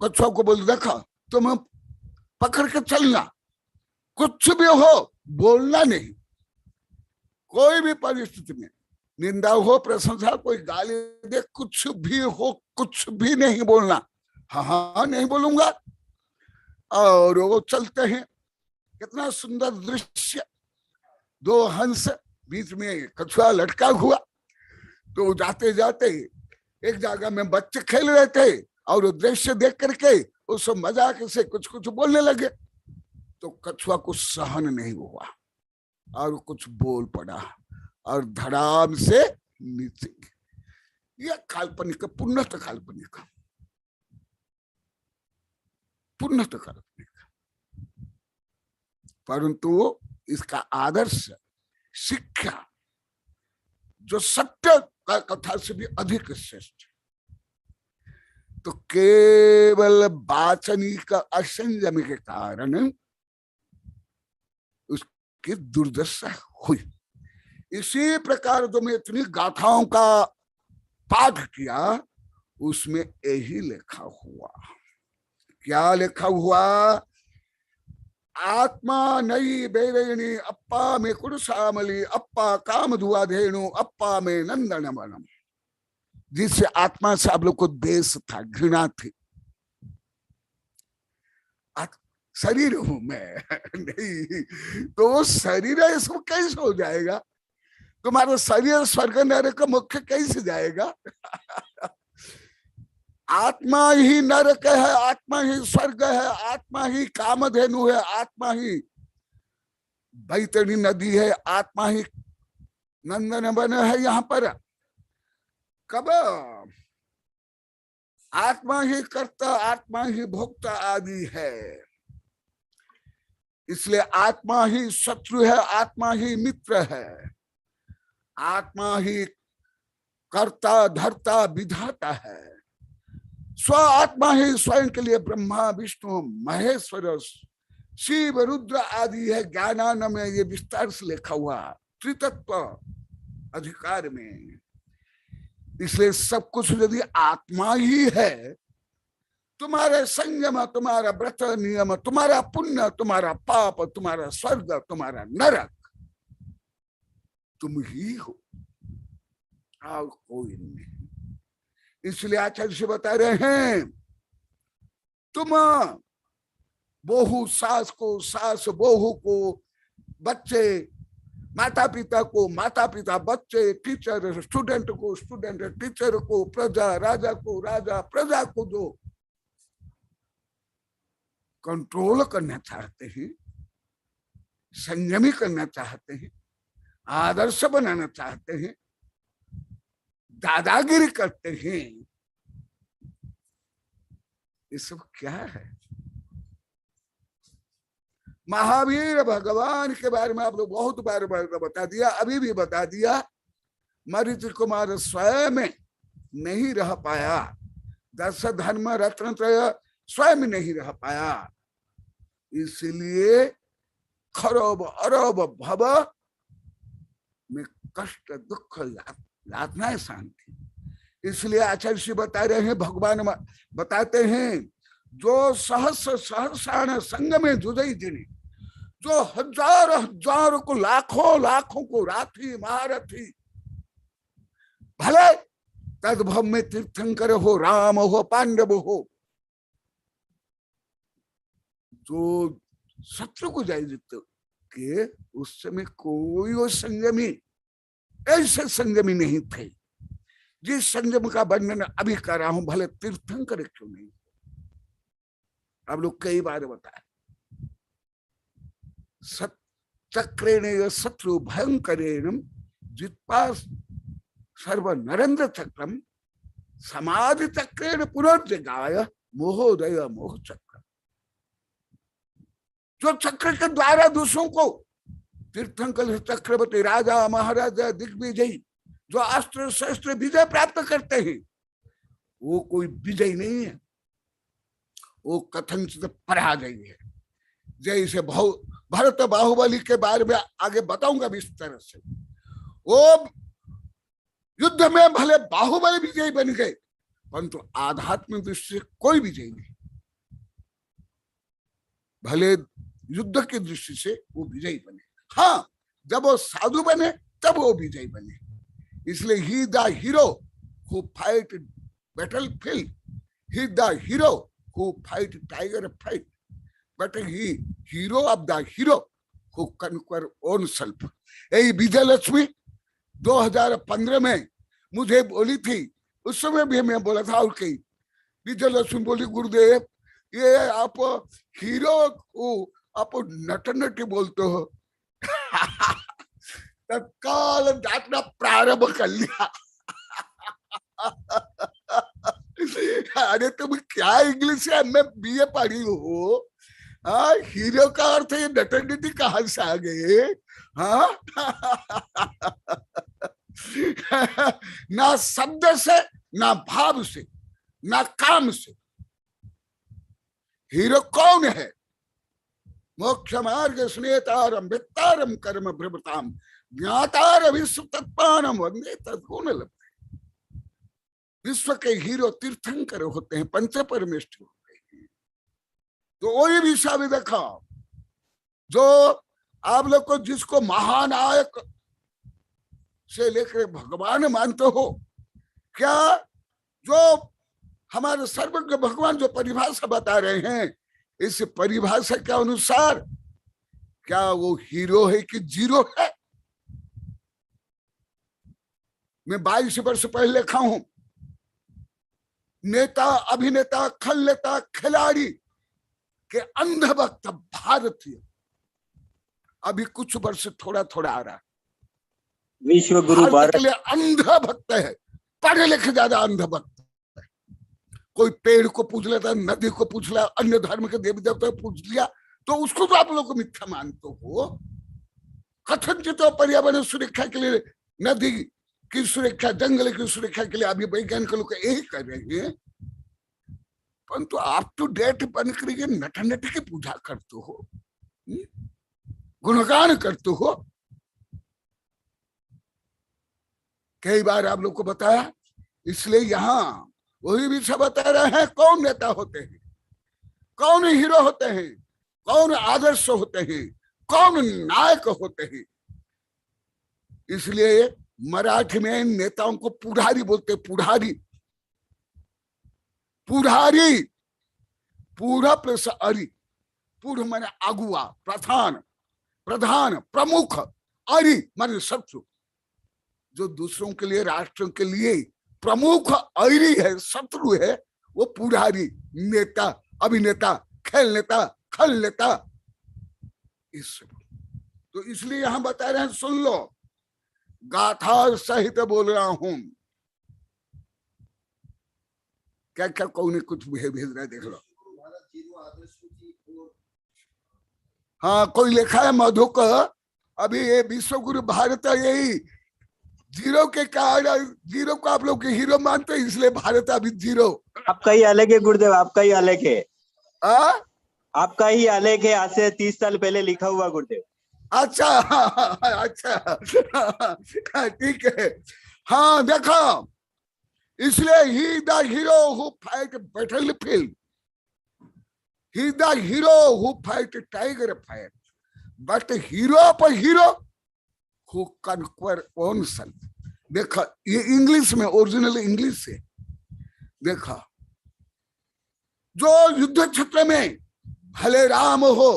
कछुआ को बोल देखा तुम पकड़ के चलना, कुछ भी हो बोलना नहीं, कोई भी परिस्थिति में, निंदा हो प्रशंसा, कोई गाली दे, कुछ भी हो, कुछ भी नहीं बोलना। हाँ हाँ नहीं बोलूंगा। और वो चलते हैं, कितना सुंदर दृश्य, दो हंस, बीच में कछुआ लटका हुआ। तो जाते जाते एक जगह में बच्चे खेल रहे थे, और दृश्य देख करके उस मजाक से कुछ कुछ बोलने लगे। तो कछुआ को सहन नहीं हुआ और कुछ बोल पड़ा, और धड़ाम से नीचे। यह काल्पनिक, पूर्णतः काल्पनिक, पूर्णतः काल्पनिक, परंतु इसका आदर्श शिक्षा जो सत्य का कथा से भी अधिक श्रेष्ठ। तो केवल वाचनी का असंयम के कारण उसकी दुर्दशा हुई। इसी प्रकार जो मैं इतनी गाथाओं का पाठ किया, उसमें यही लिखा हुआ। क्या लिखा हुआ? आत्मा नई बेरणी अप्पा में कुरुसामली, अप्पा काम धुआ धेनु, अप्पा में नंदन बनम। जिससे आत्मा से आप लोग को द्वेष था, घृणा थी। शरीर हूं मैं नहीं, तो वो शरीर है, इसको कैसे हो जाएगा? तुम्हारा शरीर स्वर्ग नरक का मुख्य कैसे जाएगा? आत्मा ही नरक है, आत्मा ही स्वर्ग है, आत्मा ही कामधेनु है, आत्मा ही बैतरणी नदी है, आत्मा ही नंदन वन है। यहाँ पर कब आत्मा ही कर्ता, आत्मा ही भोक्ता आदि है। इसलिए आत्मा ही शत्रु है, आत्मा ही मित्र है, आत्मा ही कर्ता धर्ता विधाता है। स्व आत्मा ही स्वयं के लिए ब्रह्मा विष्णु महेश्वर शिव रुद्र आदि है। ज्ञानान में ये विस्तार से लिखा हुआ, त्रितत्व अधिकार में। इसलिए सब कुछ यदि आत्मा ही है, तुम्हारे संयम, तुम्हारा व्रत नियम, तुम्हारा पुण्य, तुम्हारा पाप, तुम्हारा स्वर्ग, तुम्हारा नरक तुम ही हो। और कोई नहीं। इसलिए आचार्य से बता रहे हैं, तुम बहू सास को, सास बहू को, बच्चे माता पिता को, माता पिता बच्चे, टीचर स्टूडेंट को, स्टूडेंट टीचर को, प्रजा राजा को, राजा प्रजा को जो कंट्रोल करना चाहते हैं, संयमी करना चाहते हैं, आदर्श बनाना चाहते हैं, दादागिरी करते हैं, ये सब क्या है? महावीर भगवान के बारे में आप लोग बहुत बार बता दिया, अभी भी बता दिया। मरीचि कुमार स्वयं नहीं रह पाया, 10 धर्म रत्न स्वयं नहीं रह पाया, इसलिए खरब अरब भव में कष्ट दुख यातनाएं शांति। इसलिए आचार्य श्री बता रहे हैं, भगवान बताते हैं, जो सहस्र सहस्राण संग में जुझई जिने, जो हजार हजार को लाखों लाखों को राथी महारथी भले तद्भव में तीर्थंकर हो, राम हो, पांडव हो, जो शत्रु को जाय जीत के उस समय कोई वो संयमी ऐसे संयमी नहीं थे जिस संयम का वर्णन अभी कर रहा हूं, भले तीर्थंकर क्यों नहीं। आप लोग कई बार बताए, चक्रेण शत्रु भयंकरेण जित्वा सर्व नरेंद्र चक्रम समाधि चक्रेण पुनर्जगाय मोहोदय मोह चक्र। जो चक्र के द्वारा दूसरों को, तीर्थंकर चक्रवर्ती राजा महाराजा दिग्विजयी जो अस्त्र शस्त्र विजय प्राप्त करते हैं, वो कोई विजय नहीं है, वो कथनचित पराजय है। जैसे भरत बाहुबली के बारे में आगे बताऊंगा इस तरह से, वो युद्ध में भले बाहुबली विजयी बन गए, परंतु आध्यात्मिक दृष्टि से कोई विजयी नहीं। भले युद्ध की दृष्टि से वो विजयी बने, हाँ जब वो साधु बने तब वो विजयी बने। इसलिए ही the hero who fight battlefield, he the hero who fight tiger fight, but he hero of the hero who conquer own self. यही विजय लक्ष्मी 2015 में मुझे बोली थी, उस समय भी मैं बोला था। और कई विजय लक्ष्मी बोली, गुरुदेव ये आप हीरो को आप नट नटी बोलते हो। तत्काल डांटना प्रारंभ कर लिया। अरे तुम क्या इंग्लिश है, मैं BA पढ़ी हो, हाँ हीरो का अर्थ ये नटनिटी कहाँ से आ गए? हाँ ना शब्द से, ना भाव से, ना काम से। हीरो कौन है? मोक्ष मार्ग स्नेतारम वित्तारम कर्म प्रवृत्ताम ज्ञातार विश्व तत्पानम वंदे तद्गुण लभते। विश्व के हीरो तीर्थंकर होते हैं, पंच परमेष्ठी होते हैं। तो वही विषय भी देखा, जो आप लोग को जिसको महानायक से लेकर भगवान मानते हो, क्या जो हमारे सर्वज्ञ भगवान जो परिभाषा बता रहे हैं, इस परिभाषा के अनुसार क्या वो हीरो है कि जीरो है? मैं 22 वर्ष पहले लिखा हूं, नेता अभिनेता खलनेता खिलाड़ी के अंधभक्त भारतीय अभी कुछ वर्ष थोड़ा थोड़ा आ रहा है। विश्व गुरु भारत के लिए अंधभक्त है, पढ़े लिखे ज्यादा अंधभक्त। कोई पेड़ को पूछ लेता, नदी को पूछ लिया, अन्य धर्म के देवी देवता को पूछ लिया, तो उसको तो आप लोग को मिथ्या मानते हो। कथनचित तो पर्यावरण सुरक्षा के लिए, नदी की सुरक्षा, जंगल की सुरक्षा के लिए अभी वैज्ञानिक लोग यही कर रहे हैं, परंतु अप टू डेट बनकर ये नटनट की पूजा करते हो, गुणगान करते हो। कई बार आप लोग को बताया, इसलिए यहाँ वही भी सब बता रहे हैं, कौन नेता होते हैं, कौन हीरो होते हैं, कौन आदर्श होते हैं, कौन नायक होते हैं। इसलिए मराठी में नेताओं को पुढारी बोलते, पुढारी। पुढारी, पूढ़ प्लस अरी। पूढ़ माने अगुआ, प्रधान, प्रधान, प्रमुख। अरी माने शत्रु, जो दूसरों के लिए, राष्ट्रों के लिए प्रमुख अरी है, शत्रु है, वो पुढारी, नेता, अभिनेता, खेल नेता, खल नेता। इस तो इसलिए यहां बता रहे हैं, सुन लो, गाथा सहित बोल रहा हूं। क्या क्या कौन कुछ भेज रहा है, देख लो। हाँ, कोई लिखा है मधुक, अभी ये विश्व गुरु भारत, यही जीरो के कारण, जीरो को आप लोग के हीरो मानते हैं, इसलिए भारत अभी जीरो। आपका ही आलेख है गुरुदेव, आपका ही आलेख है। आपका ही आलेख है, आज से 30 साल पहले लिखा हुआ गुरुदेव। अच्छा, अच्छा, ठीक है। हाँ देखो, इसलिए ही the hero who fight battlefield, he the hero who fight tiger fight, but hero पर hero who conquer own self. देखा, ये इंग्लिश में, ओरिजिनल इंग्लिश से देखा। जो युद्ध क्षेत्र में भले राम हो,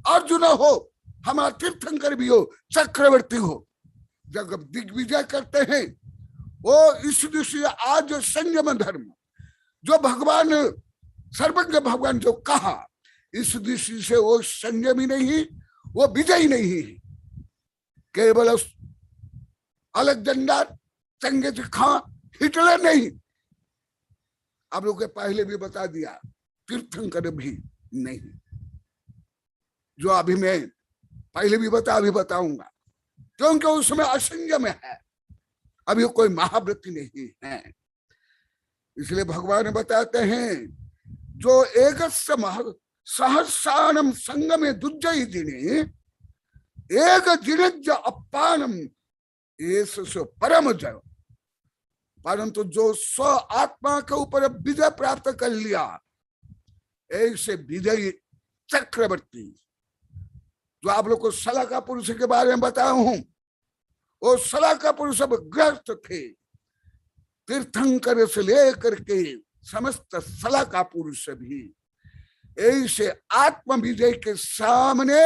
अर्जुन हो, हमारा तीर्थंकर भी हो, चक्रवर्ती हो, जब दिग्विजय करते हैं, वो इस दृष्टि से आज जो संयम धर्म, जो भगवान सर्वज्ञ भगवान जो कहा, इस दृष्टि से वो संयमी नहीं, वो विजयी नहीं है। केवल अलेक्जेंडर, चंगेज खां, हिटलर नहीं, आप लोग के पहले भी बता दिया, तीर्थंकर भी नहीं, जो अभी मैं पहले भी अभी बताऊंगा, क्योंकि उसमें असंयम है, अभी कोई महाव्रती नहीं है। इसलिए भगवान बताते हैं, जो एक सहस्रानम संगमे दुर्जय जिने, एक जिनज अपानम एस परम जय। परंतु जो स्व आत्मा के ऊपर विजय प्राप्त कर लिया, ऐसे विजयी चक्रवर्ती, जो आप लोग को सलाका पुरुष के बारे में बताया हूं, वो सलाका पुरुष सब ग्रस्त थे, तीर्थंकर से लेकर के समस्त सलाका पुरुष भी ऐसे आत्म विजय के सामने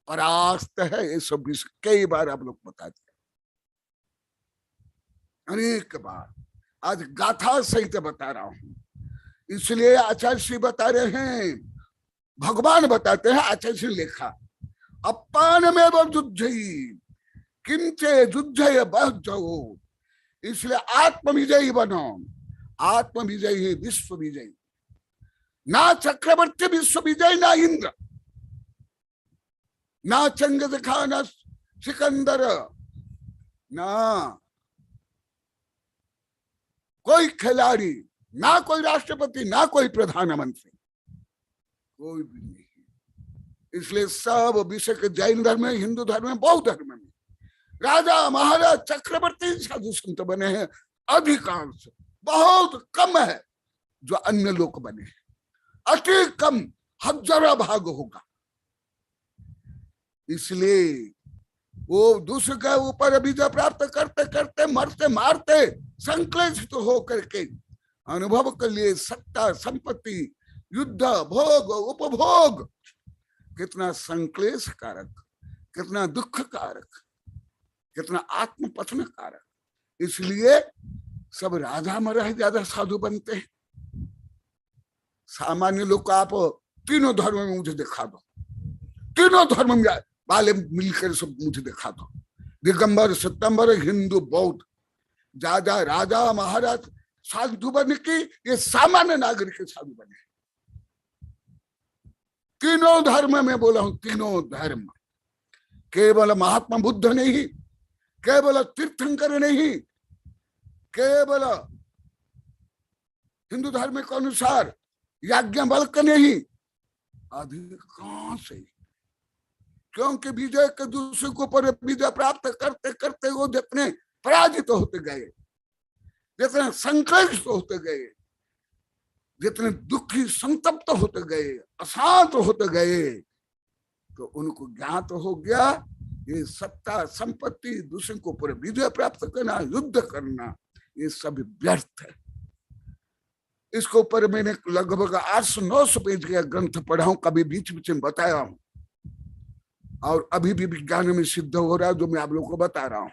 परास्त है। ये सब कई बार आप लोग बता दिया, अनेक बार, आज गाथा सहित बता रहा हूं। इसलिए आचार्य श्री बता रहे हैं, भगवान बताते हैं, आचार्य श्री लिखा, अपान में युद्धई किंचे युद्धय बहो। इसलिए आत्म विजयी बनो, आत्म विजयी विश्व विजयी। ना चक्रवर्ती विश्व विजय, ना इंद्र, ना चंगेज खान, ना सिकंदर, ना कोई खिलाड़ी, ना कोई राष्ट्रपति, ना कोई प्रधानमंत्री, कोई भी नहीं। इसलिए सब विषय के जैन धर्म में, हिंदू धर्म में, बौद्ध धर्म में राजा महाराज चक्रवर्ती साधु संत बने हैं अधिकांश। बहुत कम है जो अन्य लोग बने हैं, अति कम, हजारों भाग होगा। इसलिए वो दूसरे के ऊपर विजय प्राप्त करते करते, मरते मारते, संक्लेशित होकर के अनुभव के लिए सत्ता, संपत्ति, युद्ध, भोग, उपभोग, कितना संक्लेश कारक, कितना दुख कारक, कितना आत्मपतन कारक। इसलिए सब राजा महाराज ज्यादा साधु बनते हैं। सामान्य लोग को आप तीनों धर्म में मुझे दिखा दो, तीनों धर्म में वाले मिलकर सब मुझे दिखा दो, दिगंबर, सितंबर, हिंदू, बौद्ध, ज्यादा राजा महाराज साधु बने की ये सामान्य नागरिक साधु बने। तीनों धर्म में बोला हूं, तीनों धर्म, केवल महात्मा बुद्ध नहीं, केवल तीर्थंकर नहीं, केवल हिंदू धर्म के अनुसार याज्ञवल्क नहीं, अधिकांश है। क्योंकि विजय के दूसरे के ऊपर विजय प्राप्त करते करते वो जितने पराजित होते गए, जितने संक्लेशित होते गए, जितने दुखी संतप्त होते गए, अशांत होते गए, तो उनको ज्ञात हो गया ये सत्ता संपत्ति, दूसरे को ऊपर विजय प्राप्त करना, युद्ध करना, ये सब व्यर्थ है। इसके ऊपर मैंने लगभग 800-900 पेज का ग्रंथ पढ़ा हूं, कभी बीच बीच में बताया हूं, और अभी भी विज्ञान में सिद्ध हो रहा है जो मैं आप लोगों को बता रहा हूं।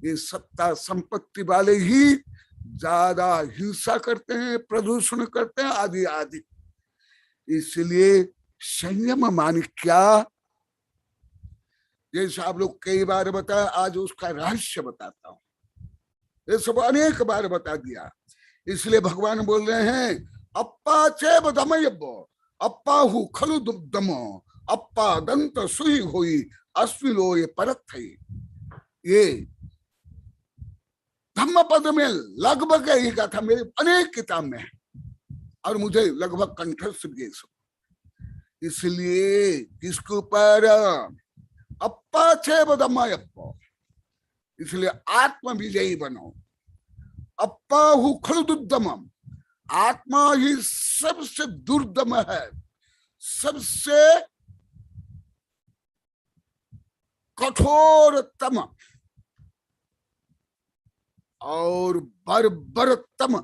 ये सत्ता संपत्ति वाले ही ज्यादा हिंसा करते हैं, प्रदूषण करते हैं, आदि आदि। इसलिए संयम माने क्या, जैसे आप लोग कई बार बताया, आज उसका रहस्य बताता हूं। ये सब अनेक बार बता दिया। इसलिए भगवान बोल रहे हैं अप्पा चेब दमयब अप्पा हु खलु दमो अप्पा दंत सुई होई अस्विलो ये परत है। ये धम्म पद में लगभग यही कहा, मेरे अनेक किताब में है और मुझे लगभग कंठस्थ भी। इसलिए इसके ऊपर अप्पा चेब दमयब, इसलिए आत्म विजयी बनो। अप्पा हु खलुदुद्दम, आत्मा ही सबसे दुर्दम है, सबसे कठोरतम और बर्बरतम,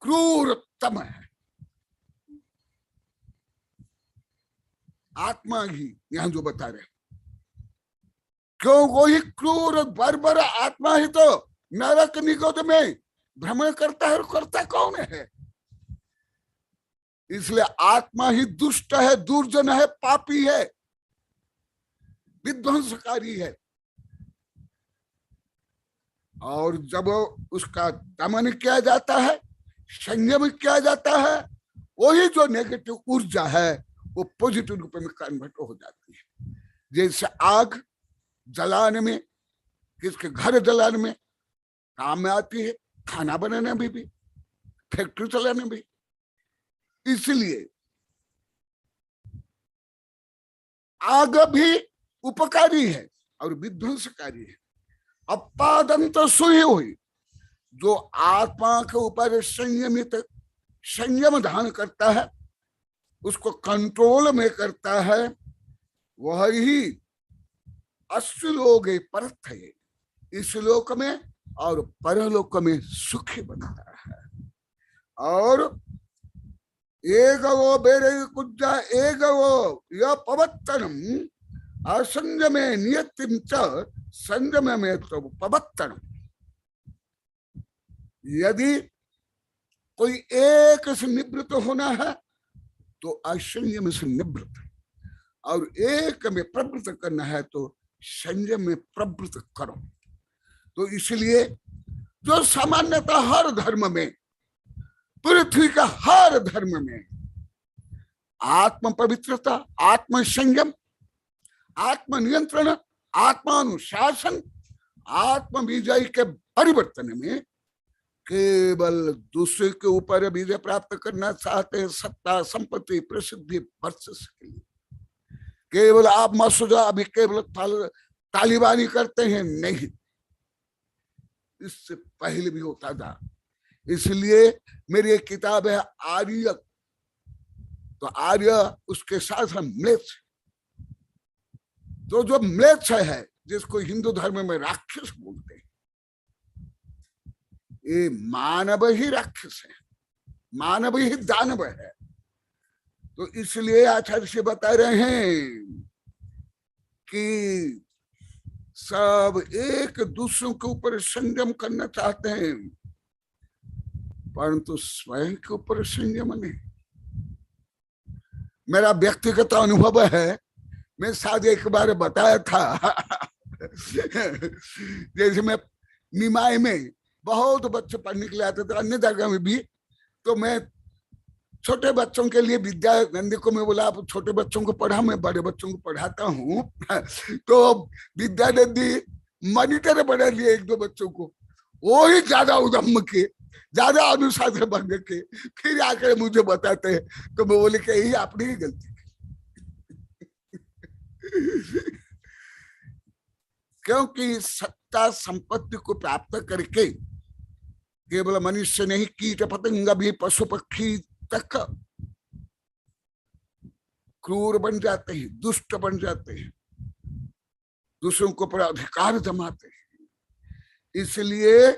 क्रूरतम है। आत्मा ही यहां जो बता रहे, क्यों वही क्रूर और बर्बर आत्मा ही तो नरक निगोद में भ्रमण करता है, और करता कौन है? इसलिए आत्मा ही दुष्ट है, दुर्जन है, पापी है, विध्वंसकारी है। और जब उसका दमन किया जाता है, संयम किया जाता है, वही जो नेगेटिव ऊर्जा है वो पॉजिटिव रूप में कन्वर्ट हो जाती है। जैसे आग जलाने में, किसके घर जलाने में काम में आती है, खाना बनाने में भी, फैक्ट्री चलाने में भी। इसलिए आग भी उपकारी है और विध्वंसकारी है। अपादंत सुई हुई, जो आत्मा के ऊपर संयम धारण करता है, उसको कंट्रोल में करता है, वह ही अस्लोक परत है, इस लोक में और परलोक में सुखी बनता है। और एक वो बेरे कुजा एक वो यह पवत्तनम असंयमे नियतिम च संयम में तो पवत्तनम। यदि कोई एक से निवृत्त होना है तो असंयम से निवृत्त, और एक में प्रवृत्त करना है तो संयम में प्रवृत्त करो। तो इसलिए जो सामान्यतः हर धर्म में, पृथ्वी का हर धर्म में आत्म पवित्रता, आत्म संयम, आत्म नियंत्रण, आत्मानुशासन, आत्म विजय के परिवर्तन में केवल दूसरे के ऊपर विजय प्राप्त करना चाहते हैं, सत्ता संपत्ति प्रसिद्धि वर्चस्व के लिए। केवल आप मसूदा अभी केवल तालिबानी करते हैं, नहीं, इससे पहले भी होता था। इसलिए मेरी एक किताब है आर्य, तो आर्य उसके साथ हम म्लेच्छ, तो जो म्लेच्छ है जिसको हिंदू धर्म में राक्षस बोलते हैं, ये मानव ही राक्षस है, मानव ही दानव है। तो इसलिए आचार्य से बता रहे हैं कि सब एक दूसरों के ऊपर संयम करना चाहते हैं, परंतु स्वयं के ऊपर संयम नहीं। मेरा व्यक्तिगत अनुभव है, मैं शायद एक बार बताया था जैसे मैं निमाई में बहुत बच्चे पढ़ने के लिए आते थे, अन्य जगह में भी, तो मैं छोटे बच्चों के लिए विद्या नंदी को मैं बोला आप छोटे बच्चों को पढ़ा, मैं बड़े बच्चों को पढ़ाता हूँ। तो विद्या नंदी मॉनिटर बना लिए एक दो बच्चों को, वो ही ज्यादा उदम के, ज्यादा अनुशासन भंग के, फिर आकर मुझे बताते हैं, तो मैं बोले कि यही आपने ही गलती क्योंकि सत्ता संपत्ति को प्राप्त करके केवल मनुष्य नहीं, कीट पतंग भी, पशु पक्षी तक क्रूर बन जाते हैं, दुष्ट बन जाते हैं, दूसरों के ऊपर अधिकार जमाते हैं। इसलिए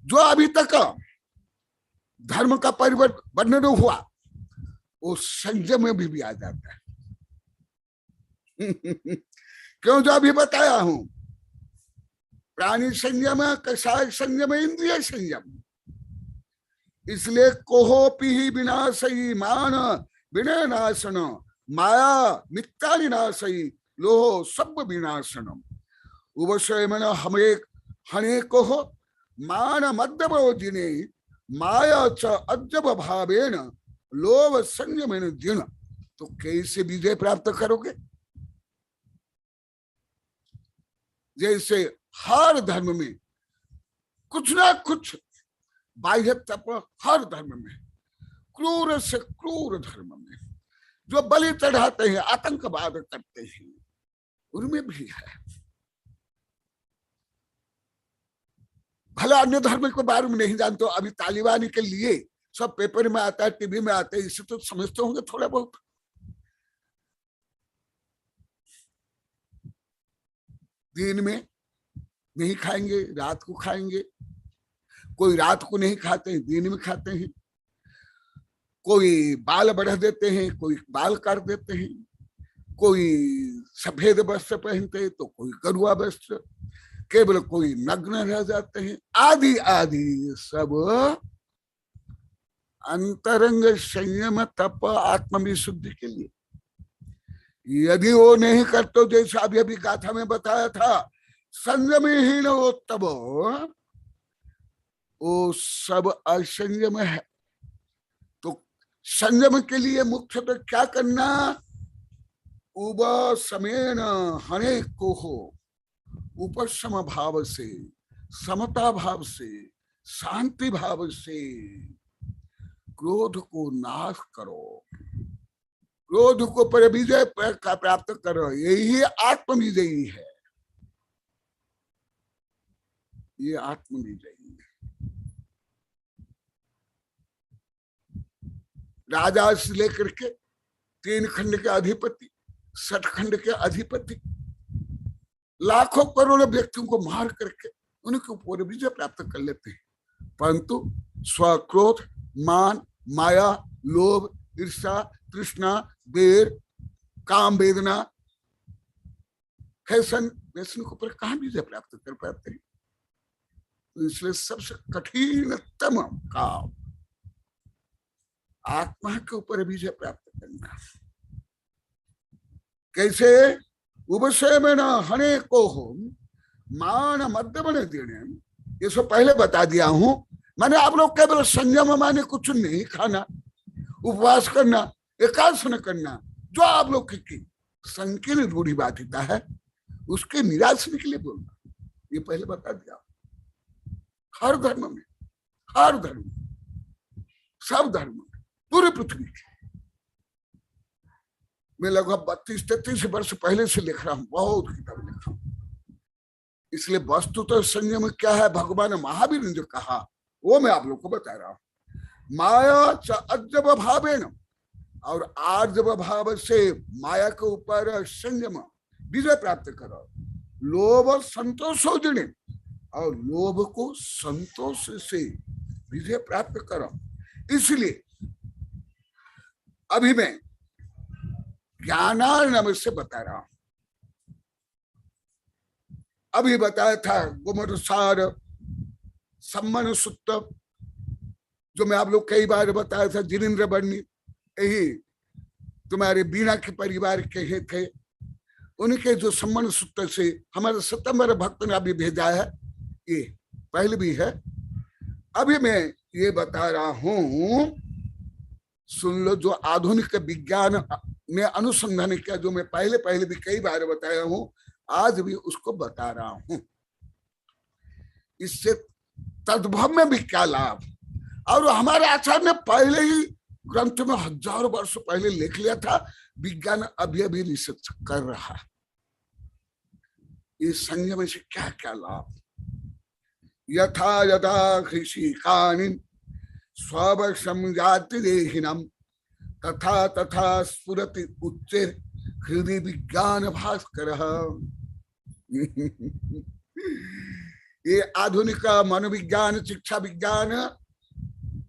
जो अभी तक धर्म का परिवर्तन नहीं हुआ वो संयम में भी आ जाता है। क्यों? जो अभी बताया हूं, प्राणी संयम, कषाय संयम, इंद्रिय संयम। इसलिए कोहोपि ही विनाशई मान विनय नाशन, माया मिथ्या विनाशई लोहो सब विनाशनम। उवशय मन हमें हने कोह मान मध्यमो जिने माया च अजब भावेन लोभ संयमेन जिन। तो कैसे विजय प्राप्त करोगे? जैसे हर धर्म में कुछ ना कुछ बाह्य तप, हर धर्म में क्रूर से क्रूर धर्म में जो बलि चढ़ाते हैं, आतंकवाद करते हैं, उनमें भी है। भला अन्य धर्म के बारे में नहीं जानते, अभी तालिबानी के लिए सब पेपर में आता है, टीवी में आता है, इसे तो समझते होंगे थोड़ा बहुत। दिन में नहीं खाएंगे, रात को खाएंगे। कोई रात को नहीं खाते, दिन में खाते हैं। कोई बाल बढ़ा देते हैं, कोई बाल काट देते हैं, कोई सफेद वस्त्र पहनते हैं तो कोई करुआ वस्त्र, केवल कोई नग्न रह जाते हैं, आदि आदि सब अंतरंग संयम तप आत्मविशुद्धि के लिए। यदि वो नहीं करते, जैसे अभी अभी गाथा में बताया था, संयमहीन हो तब वो सब असंयम है। तो संयम के लिए मुख्य तो क्या करना? उपशमेन हने को हो, उपशम भाव से, समता भाव से, शांति भाव से क्रोध को नाश करो, क्रोध को पर विजय का प्राप्त करो। यही आत्मविजयी है, ये आत्मविजयी है। राजा से लेकर के 3 खंड के अधिपति, 60 खंड के अधिपति, लाखों करोड़ों व्यक्तियों को मार करके उनके ऊपर विजय प्राप्त कर लेते हैं, परंतु स्वक्रोध, मान, माया, लोभ, ईर्ष्या, तृष्णा, बेर, काम, वेदना, फैशन, व्यसन के ऊपर कहां विजय प्राप्त कर पाते हैं? तो इसलिए सबसे कठिनतम काम आत्मा के ऊपर विजय प्राप्त करना। कैसे? उपशय में न हने को हो मान मध्यमन देने, ये सब पहले बता दिया हूं। मैंने आप लोग केवल संयम माने कुछ नहीं खाना, उपवास करना, एकासन करना, जो आप लोग की संकीर्ण रूढ़िवादिता है उसके निराशने के लिए बोलना, ये पहले बता दिया। हर धर्म में, हर धर्म में, सब धर्म में, पूरी पृथ्वी की मैं लगभग 32-33 वर्ष पहले से लिख रहा हूं, बहुत किताब लिखा हूं। इसलिए वस्तु तो संयम क्या है, भगवान महावीर ने जो कहा वो मैं आप लोग को बता रहा हूं। माया च अजब भावेन, और आर्जव भाव से माया के ऊपर संयम विजय प्राप्त करो। लोभ संतोषो जिने, और लोभ को संतोष से विजय प्राप्त करो। इसलिए अभी मैं ज्ञानार्णव से बता रहा हूं। अभी बताया था गुमरसार, सम्मन सुत्त, जो मैं आप लोग कई बार बताया था, जिनेन्द्र बर्णी, यही तुम्हारे बीना के परिवार के थे, उनके जो सम्मन सूत्र से हमारे सितंबर भक्त ने अभी भेजा है, ये पहले भी है। अभी मैं ये बता रहा हूं, सुन लो, जो आधुनिक विज्ञान ने अनुसंधान किया, जो मैं पहले भी कई बार बताया हूं, आज भी उसको बता रहा हूं। इससे तद्भव में भी क्या लाभ। और हमारे आचार्य ने पहले ही ग्रंथ में हजारों वर्ष पहले लिख लिया था, विज्ञान अभी अभी रिसर्च कर रहा है। इस संयम से क्या क्या लाभ। यथा यथा ऋषिकानि स्ववशं जाति देहिनम् तथा तथा स्फुरति उच्चे हृदय विज्ञान भास्कर। ये आधुनिक मनोविज्ञान, शिक्षा विज्ञान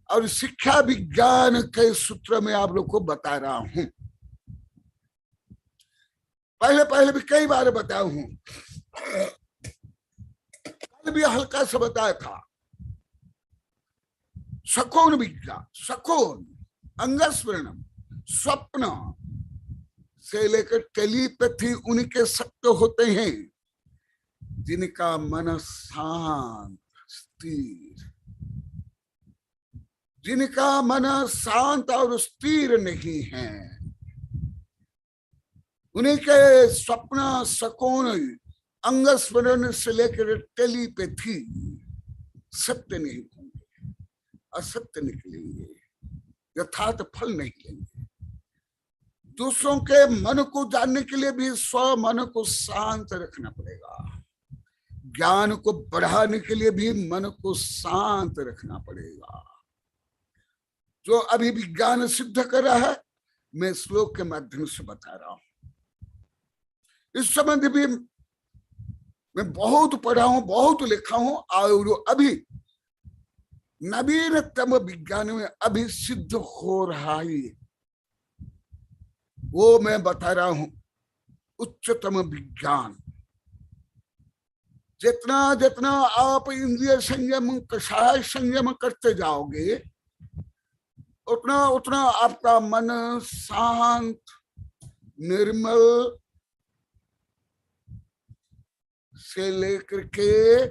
और शिक्षा विज्ञान के सूत्र में आप लोग को बता रहा हूं। पहले भी कई बार बताया हूं, कल भी हल्का सा बताया था। शकोन विज्ञान, शकोन अंगस्मरणम, स्वप्न से लेकर टेलीपैथी उनके सत्य होते हैं जिनका मन शांत स्थिर, जिनका मन शांत और स्थिर नहीं है, उन्हीं के स्वप्न शकोन अंगस्मरण से लेकर टेलीपैथी सत्य नहीं होंगे, असत्य निकलेंगे, यथार्थ फल नहीं लेंगे। दूसरों के मन को जानने के लिए भी स्व मन को शांत रखना पड़ेगा, ज्ञान को बढ़ाने के लिए भी मन को शांत रखना पड़ेगा। जो अभी विज्ञान सिद्ध कर रहा है, मैं श्लोक के माध्यम से बता रहा हूं। इस संबंध भी मैं बहुत पढ़ा हूं, बहुत लिखा हूं, और अभी नवीनतम विज्ञान में अभी सिद्ध हो रहा है, वो मैं बता रहा हूं। उच्चतम विज्ञान, जितना जितना आप इंद्रिय संयम, कषाय संयम करते जाओगे, उतना उतना आपका मन शांत, निर्मल से लेकर के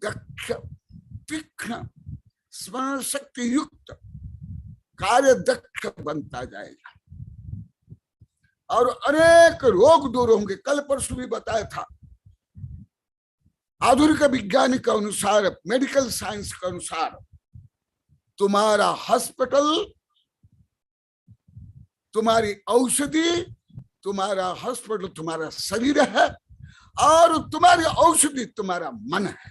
दक्ष, तीक्ष्ण, स्मरण शक्ति युक्त, कार्य दक्ष बनता जाएगा और अनेक रोग दूर होंगे। कल परसों भी बताया था, आधुनिक विज्ञान के अनुसार, मेडिकल साइंस के अनुसार, तुम्हारा हॉस्पिटल, तुम्हारी औषधि, तुम्हारा हॉस्पिटल तुम्हारा शरीर है और तुम्हारी औषधि तुम्हारा मन है।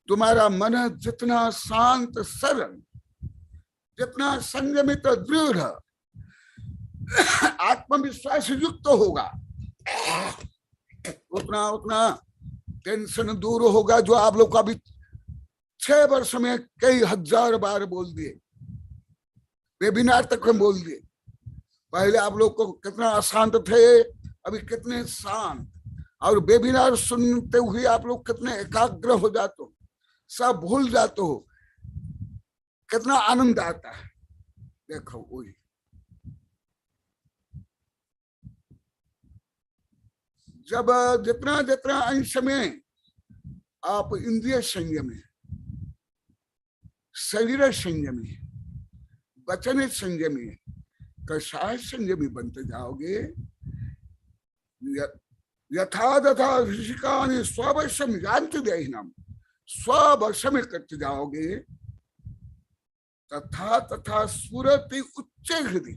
तुम्हारा मन जितना शांत, सरल, जितना संयमित, दृढ़, आत्मविश्वास युक्त होगा, उतना उतना टेंशन दूर होगा। जो आप लोग को अभी 6 वर्ष में कई हजार बार बोल दिए, वेबिनार तक में बोल दिए। पहले आप लोग को कितना अशांत थे, अभी कितने शांत, और वेबिनार सुनते हुए आप लोग कितने एकाग्र हो जाते हो, सब भूल जाते हो, कितना आनंद आता है। देखो वही जब जितना जितना अंश में आप इंद्रिय संयमी, शरीर संयमी, वचन संयमी, कषाय संयमी बनते जाओगे, यथा तथा ऋषिकानि स्ववशम यान्ति देहिनम, स्ववशम करते जाओगे, तथा तथा स्फुरति उच्च हृदय,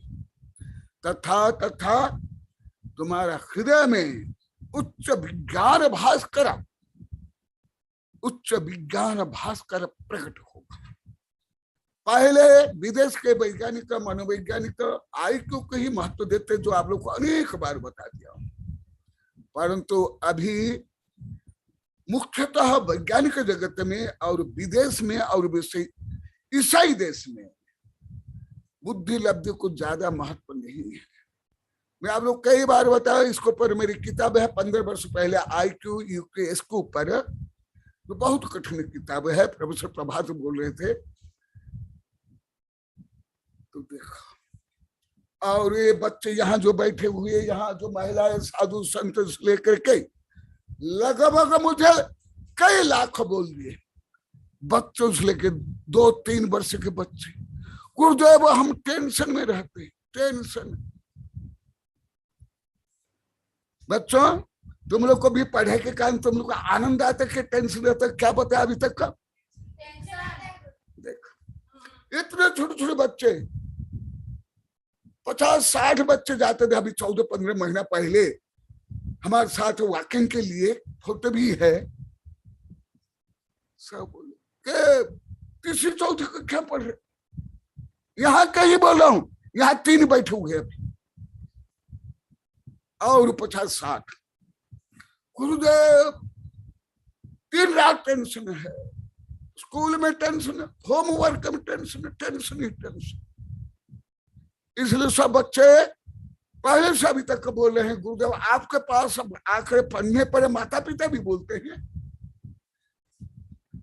तथा तथा तुम्हारा हृदय में उच्च विज्ञान भास्कर, उच्च विज्ञान भास्कर प्रकट होगा। पहले विदेश के वैज्ञानिक, मनोवैज्ञानिक IQ को ही महत्व देते, जो आप लोग को अनेक बार बता दिया, परंतु अभी मुख्यतः वैज्ञानिक जगत में और विदेश में और ईसाई देश में बुद्धि लब्धि को ज्यादा महत्व नहीं है। मैं आप लोग कई बार बताया, इसके ऊपर मेरी किताब है 15 वर्ष पहले, IQ UQS के ऊपर, जो बहुत कठिन किताब है, प्रोफेसर प्रभात बोल रहे थे। तो देखो, और ये बच्चे यहाँ जो बैठे हुए, यहाँ जो महिलाएं, साधु संत से लेकर के लगभग मुझे कई लाख बोल दिए, बच्चों से लेकर 2-3 वर्ष के बच्चे, गुरुदेव हम टेंशन में रहते हैं, टेंशन। बच्चों, तुम लोग को भी पढ़ाई के कारण तुम लोग को आनंद आता है कि टेंशन रहता है? क्या बताया अभी तक का? देखो इतने छोटे छोटे बच्चे, 50-60 बच्चे जाते थे अभी 14-15 महीना पहले हमारे साथ वॉकिंग के लिए, फोटो भी है। सब बोले तीसरी चौथी कक्षा पढ़ रहे, यहाँ कहीं बोल रहा हूं, यहाँ 3 बैठे हुए अभी और 50-60। गुरुदेव दिन रात टेंशन है, स्कूल में टेंशन है, होमवर्क में टेंशन है, टेंशन ही टेंशन। इसलिए सब बच्चे पहले से अभी तक बोल रहे हैं गुरुदेव आपके पास अब आंकड़े पढ़ने पर माता पिता भी बोलते हैं।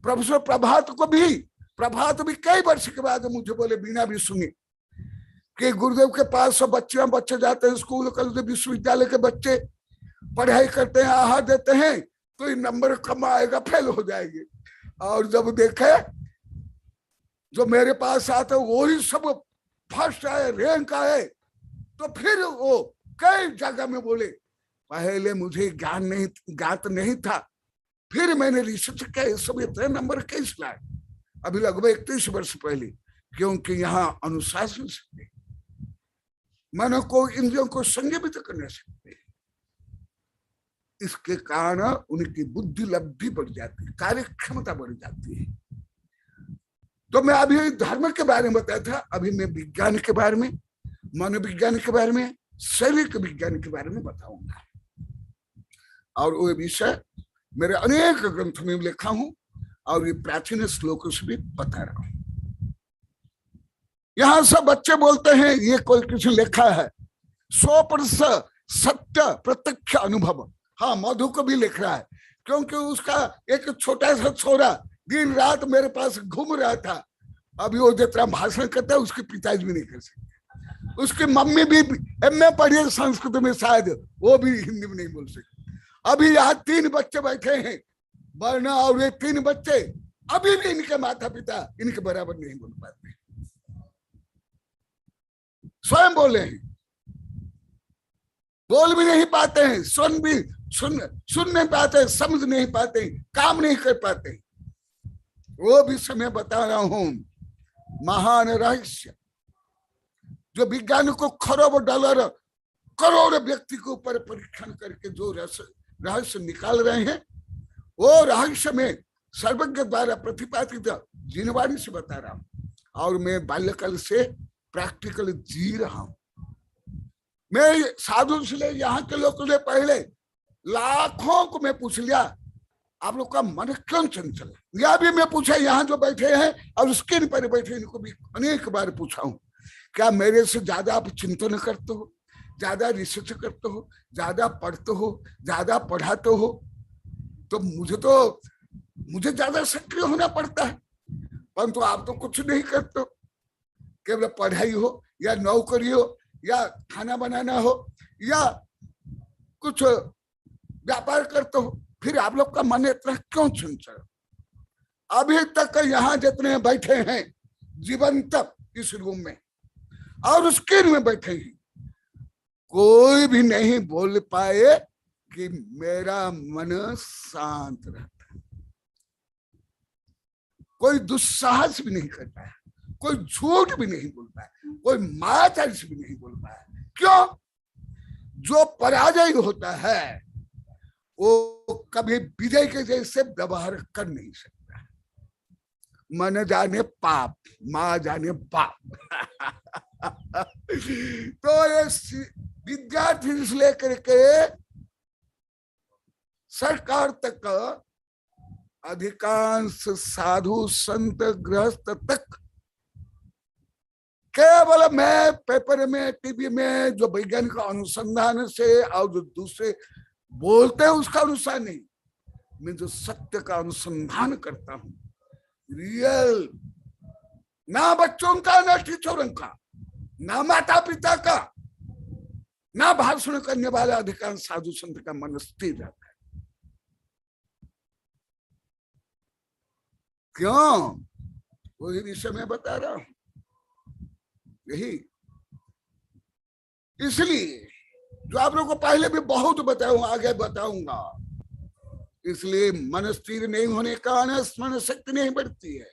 प्रोफेसर प्रभात भी कई वर्ष के बाद मुझे बोले, बिना भी सुनी कि गुरुदेव के पास सब बच्चे जाते हैं स्कूल, कॉलेज, विश्वविद्यालय के बच्चे पढ़ाई करते हैं, आहार देते हैं तो ये नंबर कम आएगा, फेल हो जाएंगे। और जब देखे जो मेरे पास आते वही सब फर्स्ट आए, रैंक आए, तो फिर वो कई जगह में बोले पहले मुझे ज्ञात नहीं था, फिर मैंने रिसर्च किया सब इतने नंबर कैसे लाए। अभी लगभग 31 वर्ष पहले, क्योंकि यहाँ अनुशासन से मन को इंद्रियों को संयमित करने सकते, इसके कारण उनकी बुद्धि लब्धि बढ़ जाती है, कार्य क्षमता बढ़ जाती है। तो मैं अभी धर्म के बारे में बताया था, अभी मैं विज्ञान के बारे में, मनोविज्ञान के बारे में, शारीरिक विज्ञान के बारे में बताऊंगा। और वो विषय मेरे अनेक ग्रंथ में लिखा हूं और ये प्राचीन श्लोकों से भी बता रहा हूं। यहां सब बच्चे बोलते हैं ये कोई किसी लिखा है 100% सत्य प्रत्यक्ष अनुभव। हाँ, मधु को भी लिख रहा है, क्योंकि उसका एक छोटा सा छोरा दिन रात मेरे पास घूम रहा था। अभी वो जितना भाषण करता है उसके पिताजी भी नहीं कर सकते, उसकी मम्मी भी एमए पढ़ी है संस्कृत में, शायद वो भी हिंदी में नहीं बोल सकते। अभी यहाँ 3 बच्चे बैठे हैं वरना, और ये 3 बच्चे अभी भी इनके माता पिता इनके बराबर नहीं बोल पाते, स्वयं बोले हैं, बोल भी नहीं पाते हैं, सुन नहीं पाते, समझ नहीं पाते, काम नहीं कर पाते। वो भी समय बता रहा हूं, महान रहस्य जो विज्ञान को खरबों डॉलर करोड़ व्यक्ति के ऊपर परीक्षण करके जो रहस्य निकाल रहे हैं, वो रहस्य में सर्वज्ञ द्वारा प्रतिपादित जिनवाणी से बता रहा हूं। और मैं बाल्यकाल से प्रैक्टिकल जी रहा हूं। मैं साधु से यहाँ के लोगों ने पहले लाखों को मैं पूछ लिया, आप लोग का मन क्यों चंचल है? या भी मैं पूछा, यहाँ जो बैठे हैं और स्क्रीन पर बैठे इनको भी अनेक बार पूछा हूं, क्या मेरे से ज्यादा आप चिंतन करते हो, ज्यादा रिसर्च करते हो, ज्यादा पढ़ते हो, ज्यादा पढ़ाते हो? तो मुझे ज्यादा सक्रिय होना पड़ता है, परंतु आप तो कुछ नहीं करते हो, केवल पढ़ाई हो या नौकरी हो या खाना बनाना हो या कुछ व्यापार करते हो, फिर आप लोग का मन इतना क्यों चंचल? अभी तक यहाँ जितने बैठे हैं जीवंत इस रूम में और स्क्रीन में बैठे हैं, कोई भी नहीं बोल पाए कि मेरा मन शांत रहता है। कोई दुस्साहस भी नहीं करता है, कोई झूठ भी नहीं बोलता है, कोई मायाचार से भी नहीं बोल पाया। क्यों? जो पराजय होता है वो कभी विजय के जैसे व्यवहार कर नहीं सकता। मन जाने पाप, माँ जाने बाप। तो ये विद्यार्थी से लेकर के सरकार तक, अधिकांश साधु संत गृहस्थ तक, केवल मैं पेपर में टीवी में जो वैज्ञानिक अनुसंधान से और जो दूसरे बोलते हैं उसका अनुसार नहीं, मैं जो सत्य का अनुसंधान करता हूं, रियल, ना बच्चों का, ना टीचरों का, ना माता पिता का, ना भाषण करने वाले अधिकांश साधु संत का मन स्थिर रहता है। क्यों? वही विषय मैं बता रहा हूं। यही इसलिए जो आप लोगों को पहले भी बहुत बताऊंगा, आगे बताऊंगा, इसलिए मन स्थिर नहीं होने का कारण स्मरण शक्ति नहीं बढ़ती है।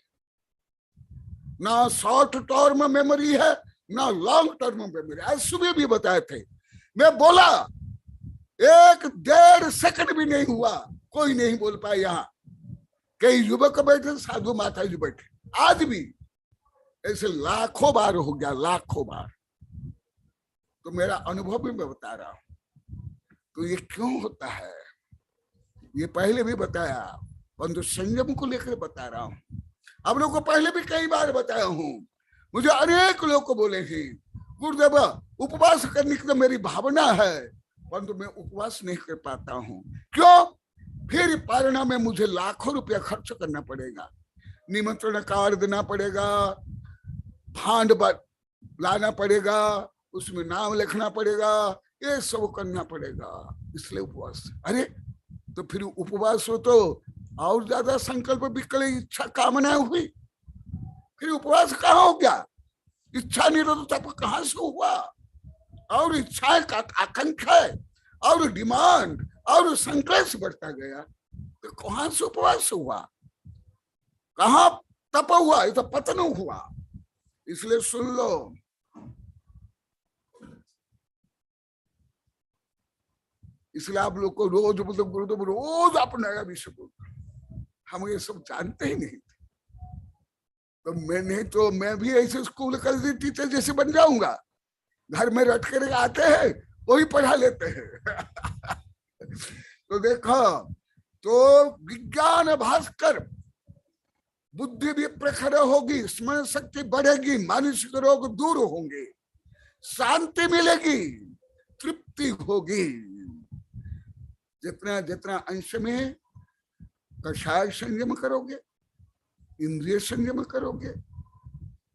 ना शॉर्ट टर्म मेमोरी है ना लॉन्ग टर्म मेमोरी। आज सुबह भी बताए थे, मैं बोला 1-1.5 सेकंड भी नहीं हुआ, कोई नहीं बोल पाया। यहाँ कई युवक बैठे, साधु माता जी बैठे, आज भी ऐसे लाखों बार हो गया, लाखों बार। तो मेरा अनुभव भी मैं बता रहा हूं। तो ये क्यों होता है, ये पहले भी बताया, परंतु संयम को लेकर बता रहा हूं। आप लोगों को पहले भी कई बार बताया हूं। मुझे अनेक लोग को बोले हैं गुरुदेव उपवास करने की तो मेरी भावना है, परंतु मैं उपवास नहीं कर पाता हूं। क्यों? फिर परिणाम में मुझे लाखों रुपया खर्च करना पड़ेगा, निमंत्रण कार्ड देना पड़ेगा, फांड लाना पड़ेगा, उसमें नाम लिखना पड़ेगा, ये सब करना पड़ेगा, इसलिए उपवास। अरे तो फिर उपवास हो तो और ज्यादा संकल्प विकल इच्छा कामना हुई, फिर उपवास कहाँ हो गया? इच्छा निरोध तप कहाँ से हुआ? और इच्छाएं का आकांक्षा और डिमांड और संकल्प बढ़ता गया, तो कहां से उपवास हुआ? कहाँ तप हुआ? ये तो पतन हुआ। इसलिए सुन लो, इसलिए आप लोग को रोज बोलते गुरुदेव, रोज आप नया विषय बोलते, हम ये सब जानते ही नहीं थे। तो मैं भी ऐसे स्कूल का टीचर जैसे बन जाऊंगा, घर में रट कर आते हैं वही पढ़ा लेते हैं। तो देखो, तो विज्ञान भास्कर, बुद्धि भी प्रखर होगी, स्मरण शक्ति बढ़ेगी, मानसिक रोग दूर होंगे, शांति मिलेगी, तृप्ति होगी। जितना जितना अंश में कषाय संयम करोगे, इंद्रिय संयम करोगे,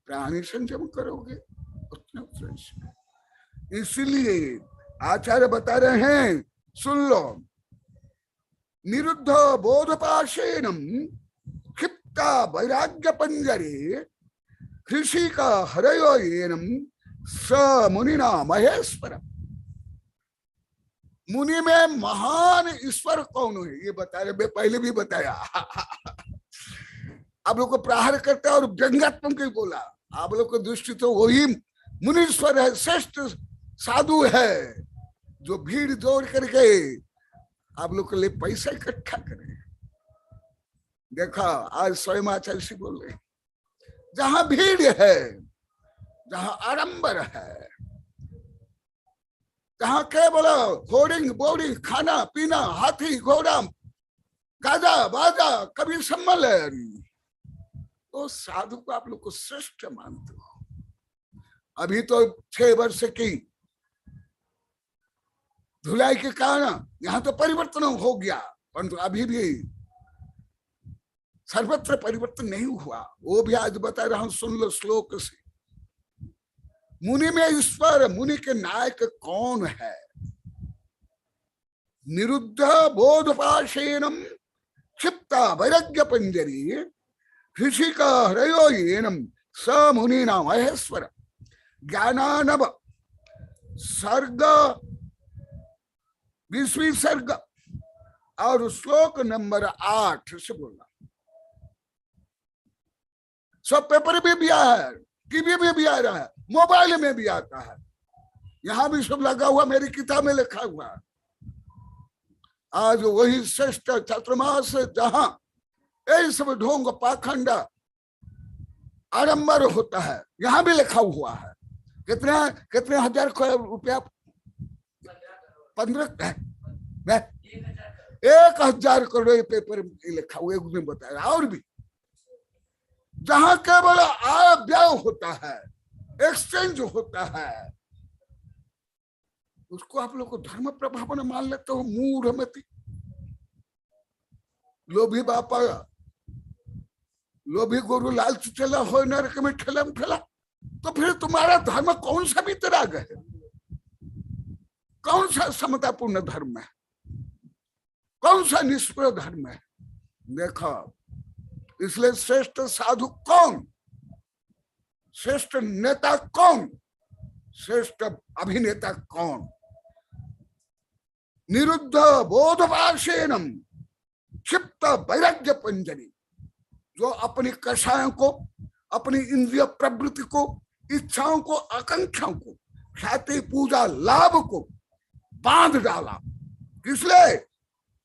प्राणी संयम करोगे, उतना उतना। इसलिए आचार्य बता रहे हैं, सुन लो, निरुद्ध बोधपाशेनम क्षिप्ता वैराग्य पंजरे कृषि का हरयोयेनम स मुनिना महेश्वर। मुनि में महान ईश्वर कौन है ये बता रहे, मैं पहले भी बताया। आप लोग को प्रहार करता और व्यंग्यात्मक ही बोला। आप लोग को दृष्टि तो वही मुनीश्वर है, श्रेष्ठ साधु है, जो भीड़ जोड़ करके आप लोग के लिए पैसा इकट्ठा करे। देखा, आज स्वयं आचार्य से बोल रहे, जहां भीड़ है, जहां आडंबर है, जहां केवल होर्डिंग बोर्डिंग, खाना पीना, हाथी घोड़ा, गाजा बाजा, कभी सम्मेलन, तो साधु को आप लोग को श्रेष्ठ मानते हो। अभी तो 6 वर्ष की धुलाई के कारण यहाँ तो परिवर्तन हो गया, परंतु अभी भी सर्वत्र परिवर्तन नहीं हुआ। वो भी आज बता रहा हूं, सुन लो श्लोक से। मुनि में ईश्वर, मुनि के नायक कौन है? निरुद्ध बोधपाशेनम क्षिप्ता वैराग्य पंजरी ऋषि का हृदयोयेनम स मुनि नाम महेश्वर। ज्ञानानव सर्ग 20वीं सर्ग और श्लोक नंबर 8 से बोलना। सब पेपर में भी आया है, टीवी में भी आ रहा है, मोबाइल में भी आता है, यहां भी सब लगा हुआ, मेरी किताब में लिखा हुआ। आज वही श्रेष्ठ चातुर्मास जहां ये सब ढोंग पाखंड आडंबर होता है, यहां भी लिखा हुआ है। कितने हजार रुपया, 1000 करोड़ पेपर लिखा हुआ, उसने बताया। और भी जहां केवल आय व्यय होता है, एक्सचेंज होता है, उसको आप लोग को धर्म प्रभावन मान लेते हो। मूढ़मति, लोभी बापा, लोभी गुरु लालच चला हो नरक में ठेलम ठेला। तो फिर तुम्हारा धर्म कौन सा वितराग है? कौन सा समतापूर्ण धर्म है? कौन सा निष्प्रय धर्म है? देखो, इसलिए श्रेष्ठ साधु कौन, श्रेष्ठ नेता कौन, श्रेष्ठ अभिनेता कौन? निरुद्ध बोधपाशेनम क्षिप्त वैराग्य पंजरी, जो अपनी कषायों को, अपनी इंद्रिय प्रवृत्ति को, इच्छाओं को, आकांक्षाओं को, ख्याति पूजा लाभ को बांध डाला। इसलिए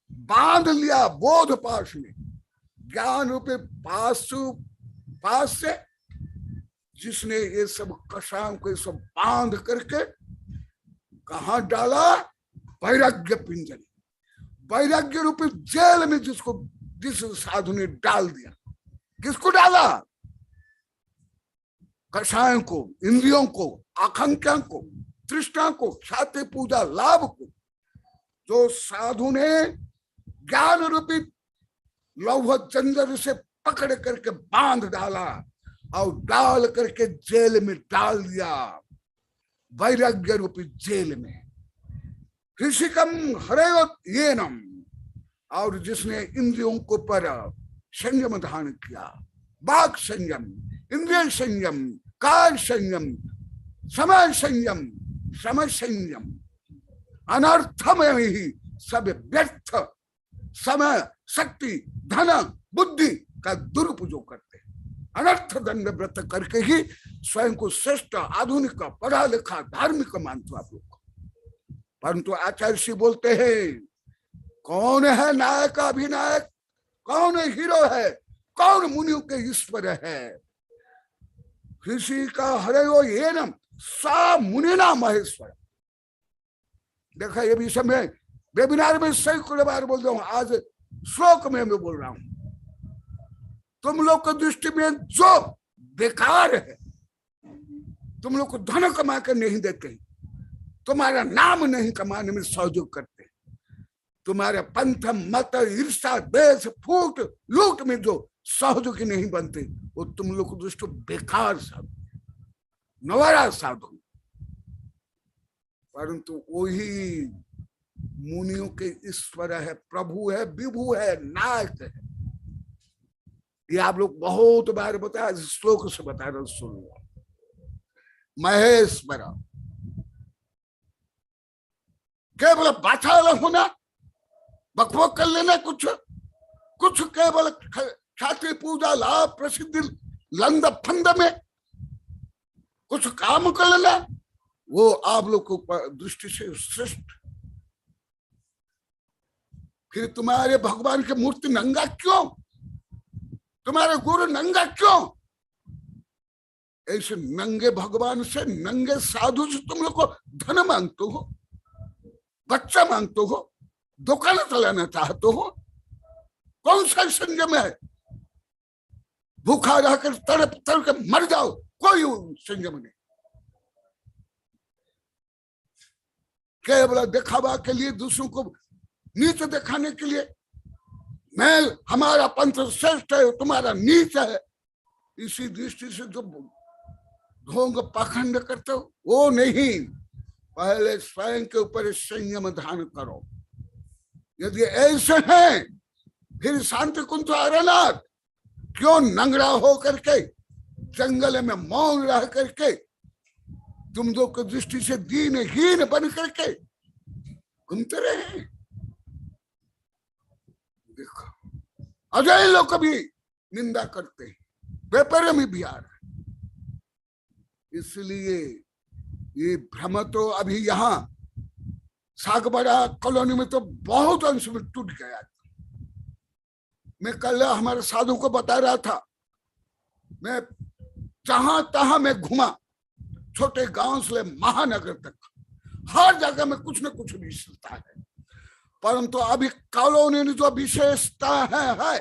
बांध लिया बोध पाश में, ज्ञान रूपी पाशु पास से, जिसने ये सब कषायों को सब बांध करके कहा डाला? वैराग्य पिंजरी, वैराग्य रूपी जेल में जिस साधु ने डाल दिया। किसको डाला? कषायों को, इंद्रियों को, आकांक्षा को, तृष्णा को, ख्याति पूजा लाभ को। जो साधु ने ज्ञान रूपी लौह जंजर से पकड़ करके बांध डाला और डाल करके जेल में डाल दिया, वैराग्य रूपी जेल में। ऋषिकम हरेयेनम, और जिसने इंद्रियों को पर संयम धारण किया, वाक संयम, इंद्रिय संयम, काल संयम, समय संयम, समय संयम। अनर्थमय ही सब व्यर्थ समय, शक्ति, धन, बुद्धि का दुरुपयोग करते हैं। अनर्थ दंड व्रत करके ही स्वयं को श्रेष्ठ, आधुनिक, पढ़ा लिखा, धार्मिक मानते आप लोग। परंतु आचार्य श्री बोलते हैं, कौन है नायक, अभिनायक? कौन हीरो है? कौन मुनियों के ईश्वर है? ऋषि का हरयो येनम सा मुनिना महेश्वर। देखा, ये भी समय वेबिनार में सैकड़ों बार बोल रहा हूं, आज श्लोक में मैं बोल रहा हूं। तुम लोग की दृष्टि में जो बेकार है, तुम लोग को धन कमा कर नहीं देते, तुम्हारा नाम नहीं कमाने में सहयोग करते, तुम्हारे पंथ, मत, ईर्षा, द्वेष, फूट, लूट में जो सहयोगी नहीं बनते, वो तुम लोग को दृष्टि बेकार साधु, नवारा साधु। परंतु वही मुनियों के ईश्वर है, प्रभु है, विभु है, नायक है। ये आप लोग बहुत बार बताया, श्लोक से बता रहे, सुन लो। महेश्वर केवल बाचाल होना, बकबक कर लेना, कुछ केवल ख्याति पूजा लाभ प्रसिद्धि लंद फंद में कुछ काम कर लेना, वो आप लोग को दृष्टि से श्रेष्ठ। फिर तुम्हारे भगवान की मूर्ति नंगा क्यों? तुम्हारे गुरु नंगा क्यों? ऐसे नंगे भगवान से, नंगे साधु से तुम लोग को धन मांगते हो, बच्चा मांगते हो, दुकान चलाना चाहते हो? कौन सा संयम है? भूखा रहकर तड़प तड़प मर जाओ, कोई संयम नहीं। केवल दिखावा के लिए, दूसरों को नीच दिखाने के लिए, मैं हमारा पंथ श्रेष्ठ है, तुम्हारा नीच है, इसी दृष्टि से जो ढोंग पाखंड करते हो, वो नहीं। पहले स्वयं के ऊपर संयम धारण करो। यदि ऐसे हैं, फिर शांति कुंज अरनाथ क्यों नंगड़ा हो करके जंगल में मौन रह करके तुम लोग की दृष्टि से दीनहीन बन करके घूमते रहे? देखो, अजय लोग भी निंदा करते हैं, पेपर में भी आ रहा है। इसलिए ये भ्रम तो अभी यहाँ सागबड़ा कॉलोनी में तो बहुत अंश में टूट गया। मैं कल हमारे साधु को बता रहा था, मैं जहां तहां मैं घुमा, छोटे गांव से महानगर तक, हर जगह में कुछ न कुछ विशेषता है। परंतु अभी कॉलोनी में जो विशेषता है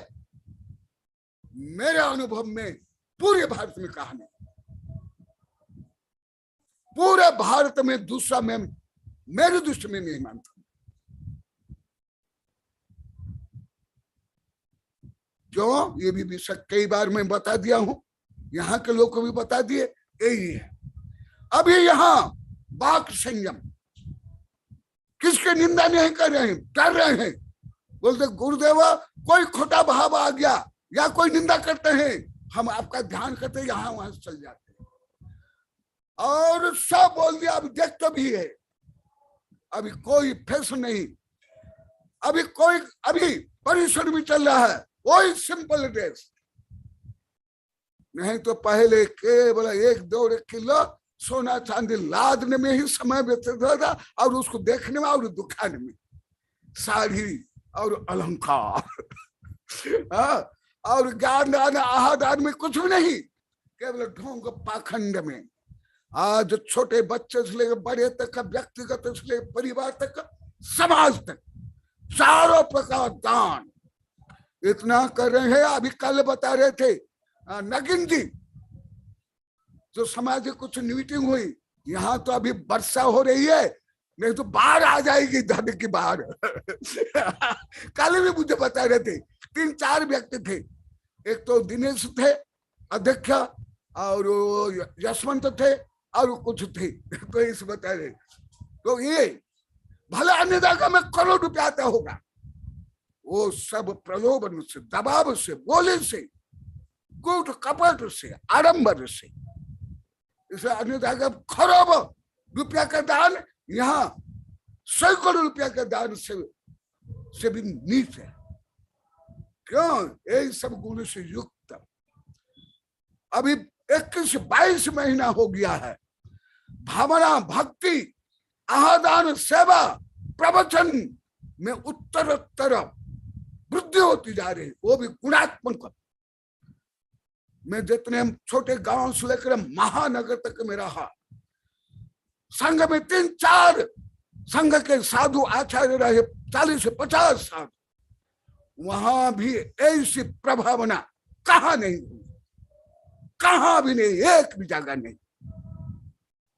मेरे अनुभव में पूरे भारत में कहा नहीं, पूरे भारत में दूसरा मैं मेरी दृष्टि में नहीं मानता। क्यों? ये भी विषय कई बार मैं बता दिया हूं, यहाँ के लोग को भी बता दिए, यही है। अभी यहाँ वाक संयम, किसकी निंदा नहीं कर रहे हैं, डर रहे हैं। बोलते गुरुदेवा कोई खोटा भाव आ गया या कोई निंदा करते हैं, हम आपका ध्यान करते यहाँ वहां चल जाते हैं और सब बोल दिया। अब देखते भी है, अभी कोई फैशन नहीं, अभी परिसर भी चल रहा है, वही सिंपल ड्रेस। नहीं तो पहले केवल 1-2 किलो सोना चांदी लादने में ही समय व्यतीत था और उसको देखने में और दुखाने में, साड़ी और अलंकार। और ज्ञान दान आहादान में कुछ भी नहीं, केवल ढोंग पाखंड में। आज छोटे बच्चे से लेकर बड़े तक, व्यक्तिगत से लेकर परिवार तक, समाज तक, चारों प्रकार दान इतना कर रहे हैं। अभी कल बता रहे थे नगिन जी, जो समाज में कुछ मीटिंग हुई, यहाँ तो अभी वर्षा हो रही है, नहीं तो बाढ़ आ जाएगी, धन की बाढ़। कल भी मुझे बता रहे थे, 3-4 व्यक्ति थे, एक तो दिनेश थे अध्यक्ष, और यशवंत थे, और कुछ थे, तो इस बता रहे। तो ये भले अन्य जगह में करोड़ रुपया आता होगा, वो सब प्रलोभन से, दबाव से, बोले से, कूट कपट से, आडंबर से, इसे अन्य जगह खरब रुपया का दान, यहाँ सैकड़ों रुपया का दान से भी नीच है। क्यों? यही सब गुण से युक्त। अभी 21-22 महीना हो गया है, भावना, भक्ति, आहादान, सेवा, प्रवचन में उत्तरोत्तर वृद्धि होती जा रही, वो भी गुणात्मक। मैं जितने छोटे गांव से लेकर महानगर तक में रहा, संघ में 3-4 संघ के साधु आचार्य रहे, 40 से 50 साल, वहां भी ऐसी प्रभावना कहाँ नहीं हुई, कहाँ भी नहीं, एक भी जगह नहीं।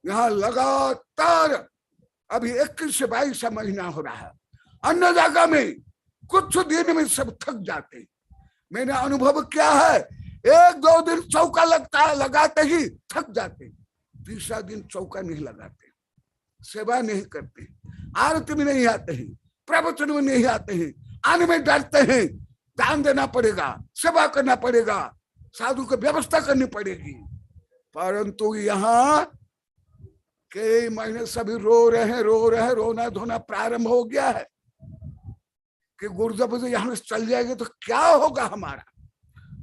यहाँ लगातार अभी 21 से 22 महीना हो रहा है। अन्य जगह में कुछ दिन में सब थक जाते हैं। मैंने अनुभव किया है, 1-2 दिन चौका लगाते ही थक जाते, तीसरा दिन चौका नहीं लगाते, सेवा नहीं करते, आरती में नहीं आते हैं, प्रवचन में नहीं आते हैं, आने में डरते हैं, दान देना पड़ेगा, सेवा करना पड़ेगा, साधु को व्यवस्था करनी पड़ेगी। परंतु यहाँ कई महीने सभी रो रहे हैं, रोना धोना प्रारंभ हो गया है कि गुरु जब यहाँ से चल जाएंगे तो क्या होगा हमारा।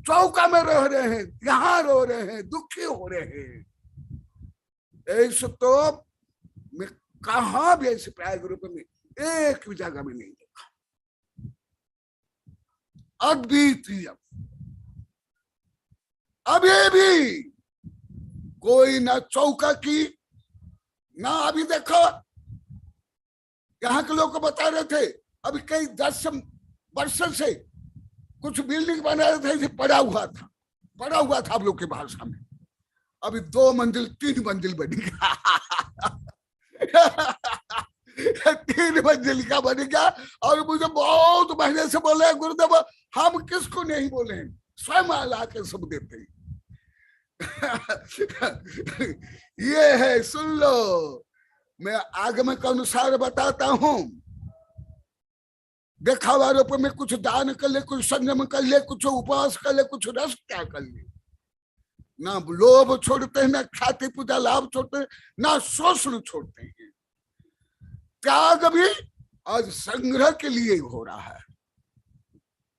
चौका में रह रहे हैं, यहाँ रो रहे हैं, दुखी हो रहे हैं। ऐसे तो मैं कहा भी ऐसे प्राय ग्रुप में एक भी जगह में नहीं देखा। अद्वितीय। अभी भी कोई ना चौका की ना, अभी देखो यहाँ के लोग को बता रहे थे, अभी कई 10 वर्ष से कुछ बिल्डिंग बना रहे थे, पड़ा हुआ था आप लोग के भाषा में, अभी 2 मंजिल 3 मंजिल बनी गया। 3 मंजिल का बन गया। और मुझे बहुत महीने से बोले गुरुदेव हम किसको नहीं बोले, स्वयं ला के सब देते हैं। ये है, सुन लो, मैं आगम के अनुसार बताता हूं। देखावा रूप में कुछ दान कर ले, कुछ संयम कर ले, कुछ उपवास कर ले, कुछ रस क्या कर ले, ना लोभ छोड़ते हैं, ना ख्याति पूजा लाभ छोड़ते हैं, ना शोषण छोड़ते हैं। त्याग भी आज संग्रह के लिए हो रहा है।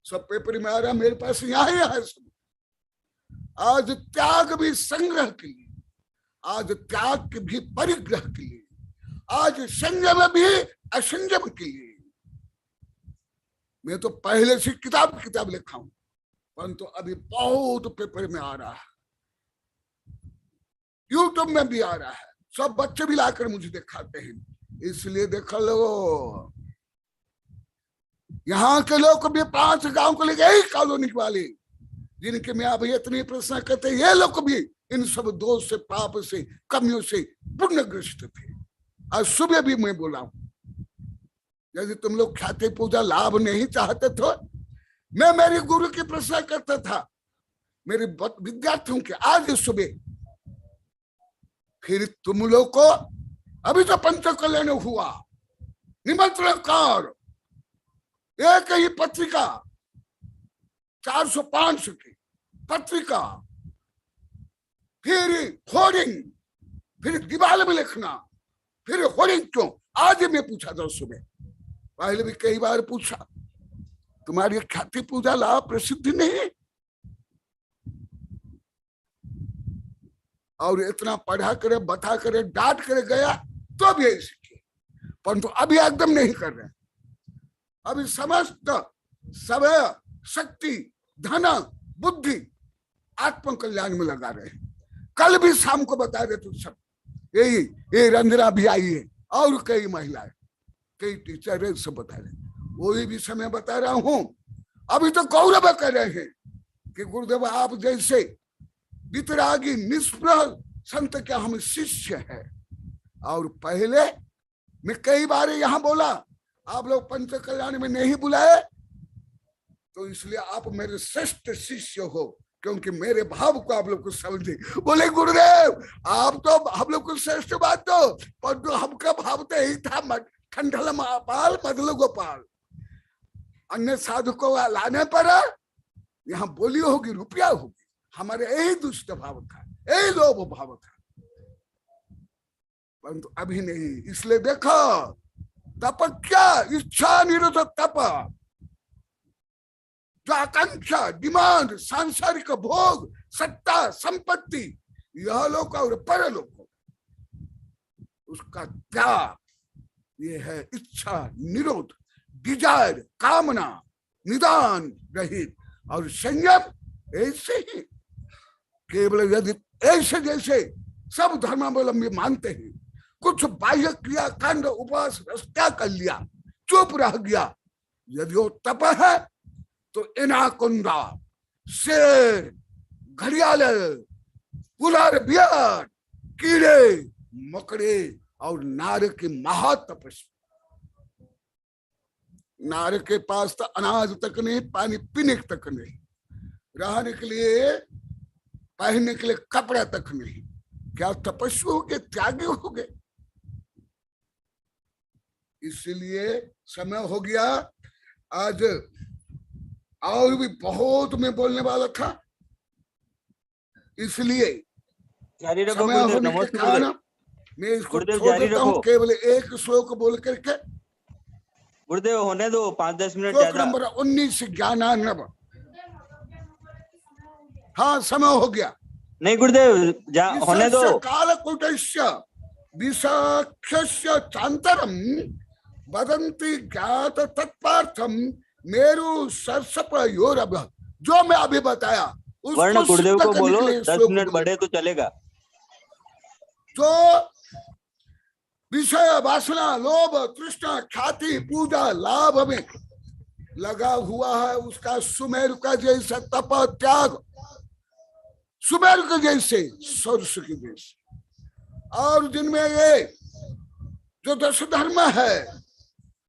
सब पेपर में आ रहा, मेरे पास यहाँ है सब। आज त्याग भी संग्रह के लिए, आज त्याग भी परिग्रह के लिए, आज संयम भी असंयम के लिए। मैं तो पहले से किताब लिखा हूं, परंतु अभी बहुत पेपर में आ रहा है, यूट्यूब में भी आ रहा है, सब बच्चे भी लाकर मुझे दिखाते हैं। इसलिए देख लो, यहाँ के लोग भी 5 गांव को लेकर यही कॉलोनी वाले, जिनके में अभी इतनी प्रश्न करते, ये लोग भी इन सब दोष से, पाप से, कमियों से पुण्यग्रस्त थे। आज सुबह भी मैं बोला हूं, यदि तुम लोग ख्याति पूजा लाभ नहीं चाहते तो मैं मेरे गुरु की प्रशंसा करता था, मेरे विद्यार्थियों के। आज सुबह फिर तुम लोग को, अभी तो पंच कल्याण हुआ, निमंत्रण कार, एक ही पत्रिका 400-500 की पत्रिका, फिर होर्डिंग, फिर दीवार में लिखना, फिर होर्डिंग। क्यों? आज मैं पूछा था सुबह, पहले भी कई बार पूछा, तुम्हारी ख्याति पूजा लाभ प्रसिद्ध नहीं, और इतना पढ़ा करे, बता करे, डांट करे गया तो भी ऐसे किए, परंतु अभी एकदम नहीं कर रहे। अभी समस्त समय शक्ति धन, बुद्धि, आत्म कल्याण में लगा रहे। कल भी शाम को बता रहे थे सब, यही ये रंजना भी आई है और कई महिलाएं, कई टीचर सब बता रहे, वही भी समय बता रहा हूं। अभी तो गौरव कर रहे हैं कि गुरुदेव आप जैसे वितरागी निष्प्रह संत क्या हम शिष्य है। और पहले मैं कई बार यहाँ बोला, आप लोग पंच कल्याण में नहीं बुलाए तो इसलिए आप मेरे श्रेष्ठ शिष्य हो, क्योंकि मेरे भाव को आप लोग को समझे। बोले गुरुदेव आप तो हम लोग को श्रेष्ठ बात दो, पर जो हमका भाव तो यही था, ठंडल महापाल मधुल गोपाल। अन्य साधु को लाने पर यहाँ बोली होगी, रुपया होगी, हमारे यही दुष्ट भाव था, यही लोभ भाव था, परंतु अभी नहीं। इसलिए देखो तप क्या, इच्छा निरोध तप, जो आकांक्षा, डिमांड, सांसारिक भोग, सत्ता, संपत्ति, यह लोक और परलोक, उसका त्याग, ये है इच्छा निरोध, डिजायर, कामना, निदान रहित और संयम। ऐसे ही केवल यदि ऐसे जैसे सब धर्मावलंबी मानते हैं, कुछ बाह्य क्रिया कांड उपवास रस्ता कर लिया, चुप रह गया, यदि वो तप है तो एनाकोंडा, शेर, घड़ियाल, पुलार बियर, कीड़े मकड़े और नार की महातपस्या। नार के पास तो अनाज तक नहीं, पानी पीने तक नहीं, रहने के लिए, पहनने के लिए कपड़ा तक नहीं। क्या तपस्वी हो गए, त्यागी हो गए। इसलिए समय हो गया, आज और भी बहुत मैं बोलने वाला था, इसलिए समय होने के कारण मैं इसको छोड़ देता हूँ, केवल एक श्लोक बोल करके। गुरुदेव होने दो 5-10 मिनट श्लोक नंबर 19 ज्ञानार्णव। हाँ समय हो गया। नहीं गुरुदेव होने दो। कालकूटस्य विशाख्यस्य चांतरम वदन्ति ज्ञात तत्पार्थम मेरु सर्षपयोरभ। जो मैं अभी बताया वर्ण गुरुदेव को बोलो 10 मिनट बढ़े तो चलेगा। जो विषय वासना, लोभ, तृष्णा, ख्याति, पूजा, लाभ में लगा हुआ है, उसका सुमेरु का जैसा तप त्याग, सुमेरु के जैसे, सरस के जैसे। और जिनमें ये जो 10 धर्म है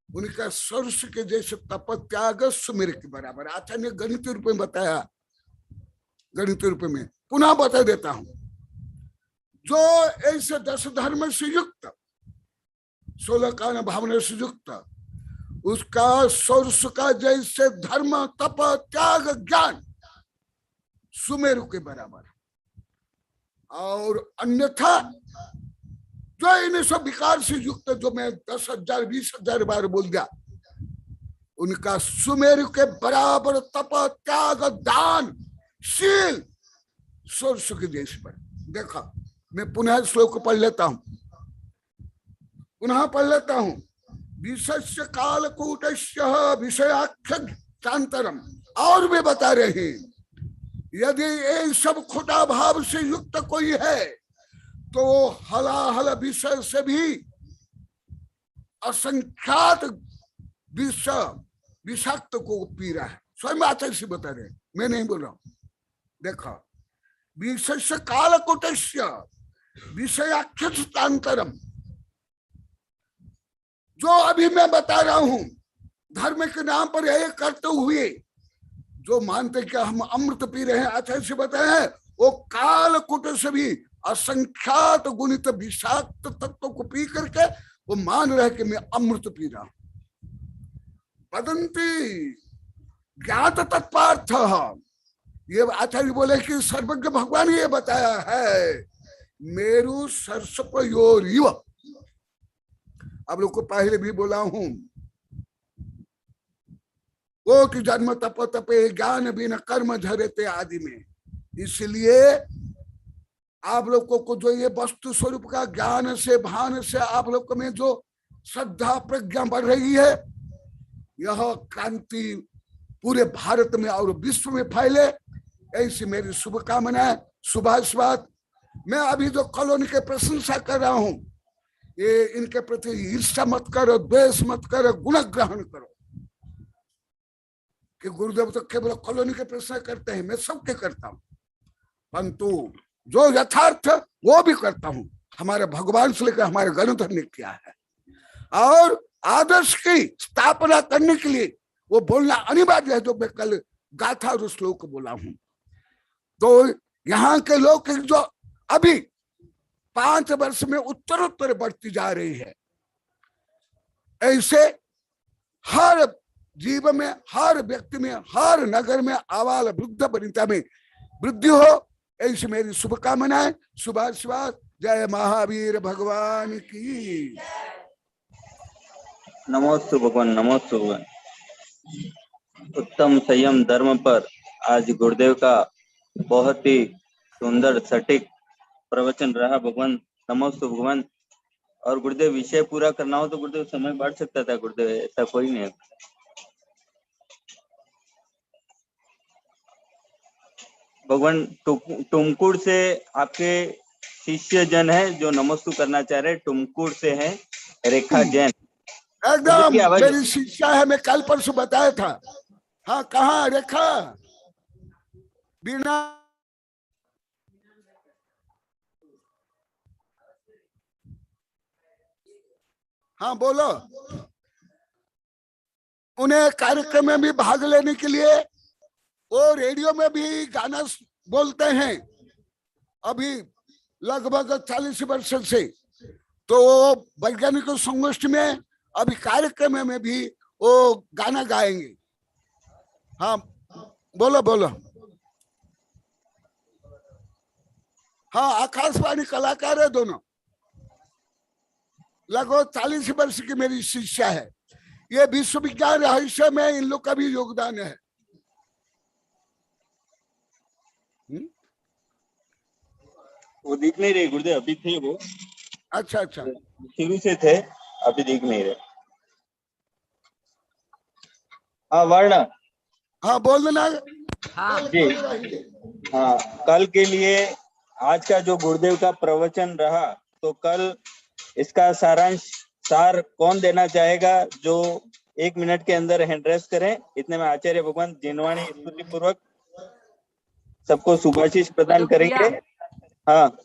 उनका सरस के जैसे तप त्याग सुमेरु के बराबर। आचार्य ने गणित रूप में बताया, गणित रूप में पुनः बता देता हूं। जो ऐसे 10 धर्म से युक्त, 16 कान भावना से युक्त, उसका सरस का जैसे धर्म तप त्याग ज्ञान सुमेरु के बराबर। और अन्यथा जो इन सब विकार से युक्त, जो मैं 10,000 20,000 बार बोल दिया, उनका सुमेरु के बराबर तप त्याग दान शील सरस के जैसे पर। देखा, मैं पुनः श्लोक पढ़ लेता हूं, पुनः पढ़ लेता हूं। विशस्य कालकूटस्य विषयाख्य चांतरम। और भी बता रहे हैं, यदि ये सब खोटा भाव से युक्त कोई है तो हलाहल विषय से भी असंख्यात विष विषाक्त को पी रहा है। स्वयं आचार्य से बता रहे, मैं नहीं बोल रहा हूं। देखो, विशेष कालकूटस्य विषयाख्यंतरम, जो अभी मैं बता रहा हूं, धर्म के नाम पर यह करते हुए जो मानते कि हम अमृत पी रहे हैं, आचार्य से बताए हैं, वो कालकूट से भी असंख्यात गुणित विषाक्त तत्व को पी करके वो मान रहे कि मैं अमृत पी रहा हूं। वदन्ति ज्ञात तत्पार्थ। ये आचार्य बोले कि सर्वज्ञ भगवान ये बताया है, मेरु सर्षपयोरिव। आप लोग को पहले भी बोला हूं, वो कि जन्म तप तपे ज्ञान बिन कर्म झरते आदि में। इसलिए आप लोगों को जो ये वस्तु स्वरूप का ज्ञान से भान से आप लोग में जो श्रद्धा प्रज्ञा बढ़ रही है, यह क्रांति पूरे भारत में और विश्व में फैले, ऐसी मेरी शुभकामनाएं। सुभाषवाद, मैं अभी जो कॉलोनी के प्रशंसा कर रहा हूं, ये इनके प्रति ईर्ष्या मत करो, द्वेष मत करो, गुण ग्रहण करो। कि गुरुदेव तो केवल कॉलोनी के प्रशंसा करते हैं, मैं सबके करता हूं, परंतु जो यथार्थ वो भी करता हूं। हमारे भगवान से लेकर हमारे गणधर ने किया है, और आदर्श की स्थापना करने के लिए वो बोलना अनिवार्य है, जो मैं कल गाथा और श्लोक बोला हूं। तो यहाँ के लोग जो अभी 5 वर्ष में उत्तरोत्तर बढ़ती जा रही है, ऐसे हर जीव में, हर व्यक्ति में, हर नगर में, आवाल वृद्ध वनिता में वृद्धि हो, ऐसी मेरी शुभकामनाएं। सुभाषवाद। जय महावीर भगवान की। नमोस्तु भगवान, नमोस्तु भगवान। उत्तम संयम धर्म पर आज गुरुदेव का बहुत ही सुंदर सटीक प्रवचन रहा भगवान। नमोस्तु भगवान। और गुरुदेव विषय पूरा करना हो तो गुरुदेव समय बढ़ सकता था, गुरुदेव ऐसा कोई नहीं है। भगवान टुमकुर से आपके शिष्य जन है जो नमोस्तु करना चाह रहे, टुमकुर से है रेखा जैन। एकदम मेरी शिक्षा है, मैं कल परसों बताया था। हाँ, कहाँ रेखा? बिना हाँ बोलो। उन्हें कार्यक्रम में भी भाग लेने के लिए वो रेडियो में भी गाना बोलते हैं अभी लगभग 40 वर्ष से। तो वैज्ञानिक संगोष्ठी में अभी कार्यक्रम में भी वो गाना गाएंगे। हाँ बोलो बोलो। हाँ, आकाशवाणी कलाकार है दोनों। लगभग 40 वर्ष की मेरी शिक्षा है। ये विश्व विज्ञान रहस्य में इन लोग का भी योगदान है। वो दिख नहीं रहे गुरुदेव, अभी थे वो। अच्छा अच्छा, शुरू से थे, अभी दिख नहीं रहे। हाँ वर्ण। हाँ बोल देना। हाँ जी हाँ, कल के लिए आज का जो गुरुदेव का प्रवचन रहा, तो कल इसका सार कौन देना चाहेगा? जो 1 मिनट के अंदर हैंड रेस करें। इतने में आचार्य भगवान जिनवाणी स्तुति पूर्वक सबको शुभाशीष प्रदान करेंगे। हाँ,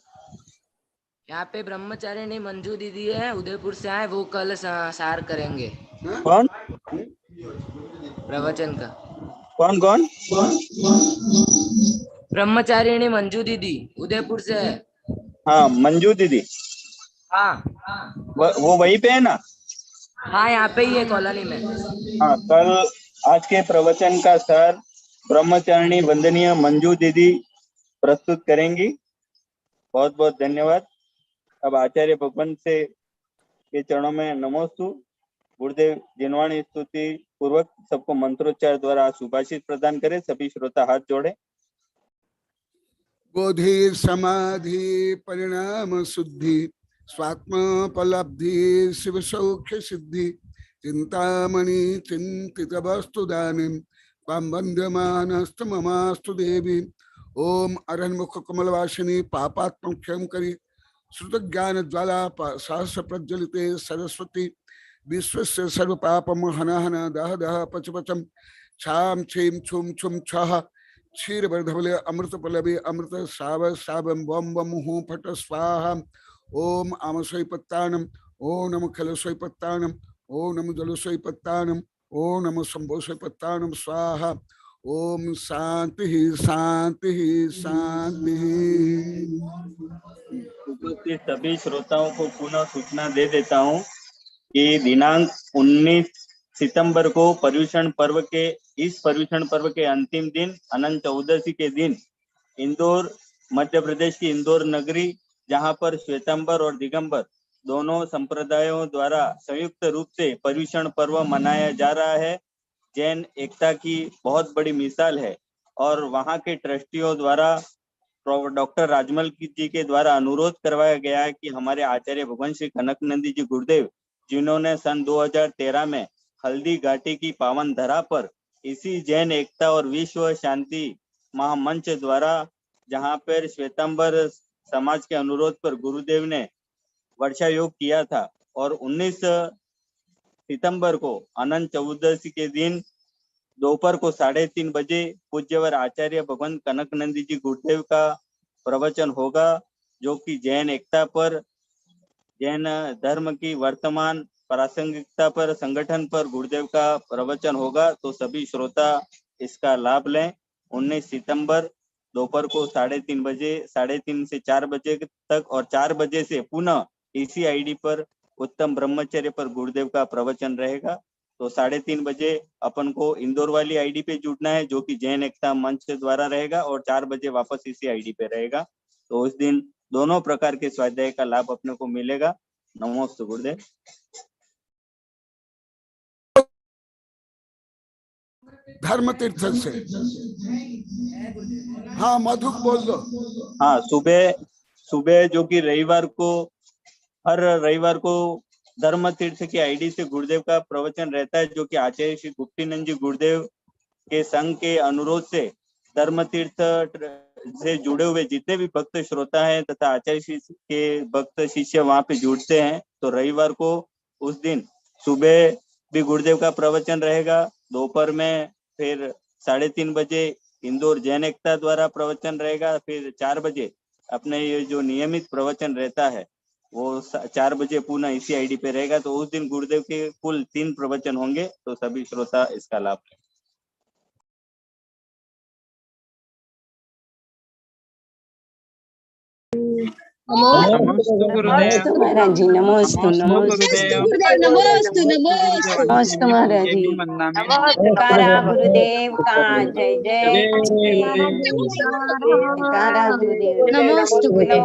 यहाँ पे ब्रह्मचारिणी मंजू दीदी है, उदयपुर से आए, वो कल सार करेंगे कौन प्रवचन का। कौन कौन? ब्रह्मचारिणी मंजू दीदी उदयपुर से है। हाँ, मंजू दीदी। हाँ वो वहीं पे है ना? हाँ, यहाँ पे ही है कॉलोनी में। हाँ, कल आज के प्रवचन का सार ब्रह्मचारिणी वंदनीय मंजू दीदी प्रस्तुत करेंगी। बहुत बहुत धन्यवाद। अब आचार्य भगवान से के चरणों में नमोस्तु। गुरुदेव जिनवाणी स्तुति पूर्वक सबको मंत्रोच्चार द्वारा सुभाषित प्रदान करें। सभी श्रोता हाथ जोड़े। बोधि समाधि परिणाम शुद्धि स्वात्मोपलब्धि शिव सौख्य सिद्धि चिंतामणि चिंतित वस्तु दानी त्वां वन्द्यमानस्तु ममास्तु देवी। ओम अरण्मुख कमलवासिनी पापात्म क्षम करी श्रुत ज्ञान ज्वाला सहस्र प्रज्वलिते सरस्वती विश्वस्य सर्व पापम हन हन दह दह पच पचम छाम छीम छुम छुम छह क्षीर वर्धवले अमृत पलवे अमृत साव सावम बम बम हूँ फट स्वाहा। ओम आमसोई पत्तानम, ओम नम खलसोई पत्तानम, ओम नम जलसोई पत्तानम, ओम नम संभोसोई पत्तानम स्वाहा। ओम शांति शांति शांति। उपस्थित सभी श्रोताओं को पुनः सूचना दे देता हूँ कि दिनांक 19 सितंबर को पर्यूषण पर्व के अंतिम दिन अनंत चतुर्दशी के दिन इंदौर, मध्य प्रदेश की इंदौर नगरी, जहां पर श्वेतांबर और दिगंबर दोनों संप्रदायों द्वारा संयुक्त रूप से पर्यूषण पर्व मनाया जा रहा है। जैन एकता की बहुत बड़ी मिसाल है। और वहां के ट्रस्टियों द्वारा डॉक्टर राजमल जी के द्वारा अनुरोध करवाया गया है कि हमारे आचार्य भगवान श्री कनकनंदी जी गुरुदेव, जिन्होंने सन 2013 में हल्दी घाटी की पावन धरा पर इसी जैन एकता और विश्व शांति महामंच द्वारा, जहां पर श्वेतांबर समाज के अनुरोध पर गुरुदेव ने वर्षा योग किया था और 19 सितंबर को अनंत चतुर्दशी के दिन दोपहर को 3:30 बजे पूज्यवर आचार्य भगवान कनकनंदी जी गुरुदेव का प्रवचन होगा, जो कि जैन एकता पर, जैन धर्म की वर्तमान प्रासंगिकता पर, संगठन पर गुरुदेव का प्रवचन होगा। तो सभी श्रोता इसका लाभ लें। 19 सितंबर दोपहर को 3:30 बजे, 3:30 से 4 बजे तक और 4 बजे से पुनः इसी आईडी पर उत्तम ब्रह्मचर्य पर गुरुदेव का प्रवचन रहेगा। तो 3:30 बजे अपन को इंदौर वाली आईडी पे जुड़ना है, जो कि जैन एकता मंच द्वारा रहेगा, और 4 बजे वापस इसी आईडी पे रहेगा। तो उस दिन दोनों प्रकार के स्वाध्याय का लाभ अपने को मिलेगा। नमोस्तु गुरुदेव। धर्म तीर्थ से हाँ मधु बोल दो। हाँ, सुबह जो कि रविवार को, हर रविवार को धर्म तीर्थ की आईडी से गुरुदेव का प्रवचन रहता है, जो कि आचार्य श्री गुप्तीनंद जी गुरुदेव के संघ के अनुरोध से धर्म तीर्थ से जुड़े हुए जितने भी भक्त श्रोता हैं तथा आचार्य श्री के भक्त शिष्य वहां पे जुड़ते हैं। तो रविवार को उस दिन सुबह भी गुरुदेव का प्रवचन रहेगा, दोपहर में फिर 3:30 बजे इंदौर जैन एकता द्वारा प्रवचन रहेगा, फिर 4 बजे अपने ये जो नियमित प्रवचन रहता है वो 4 बजे पुनः इसी आईडी पे रहेगा। तो उस दिन गुरुदेव के कुल 3 प्रवचन होंगे। तो सभी श्रोता इसका लाभ लें। नमोस्तु महाराज जी। नमोस्तु महाराज जी। नमस्कार गुरुदेव का जय जय। नमोस्तु।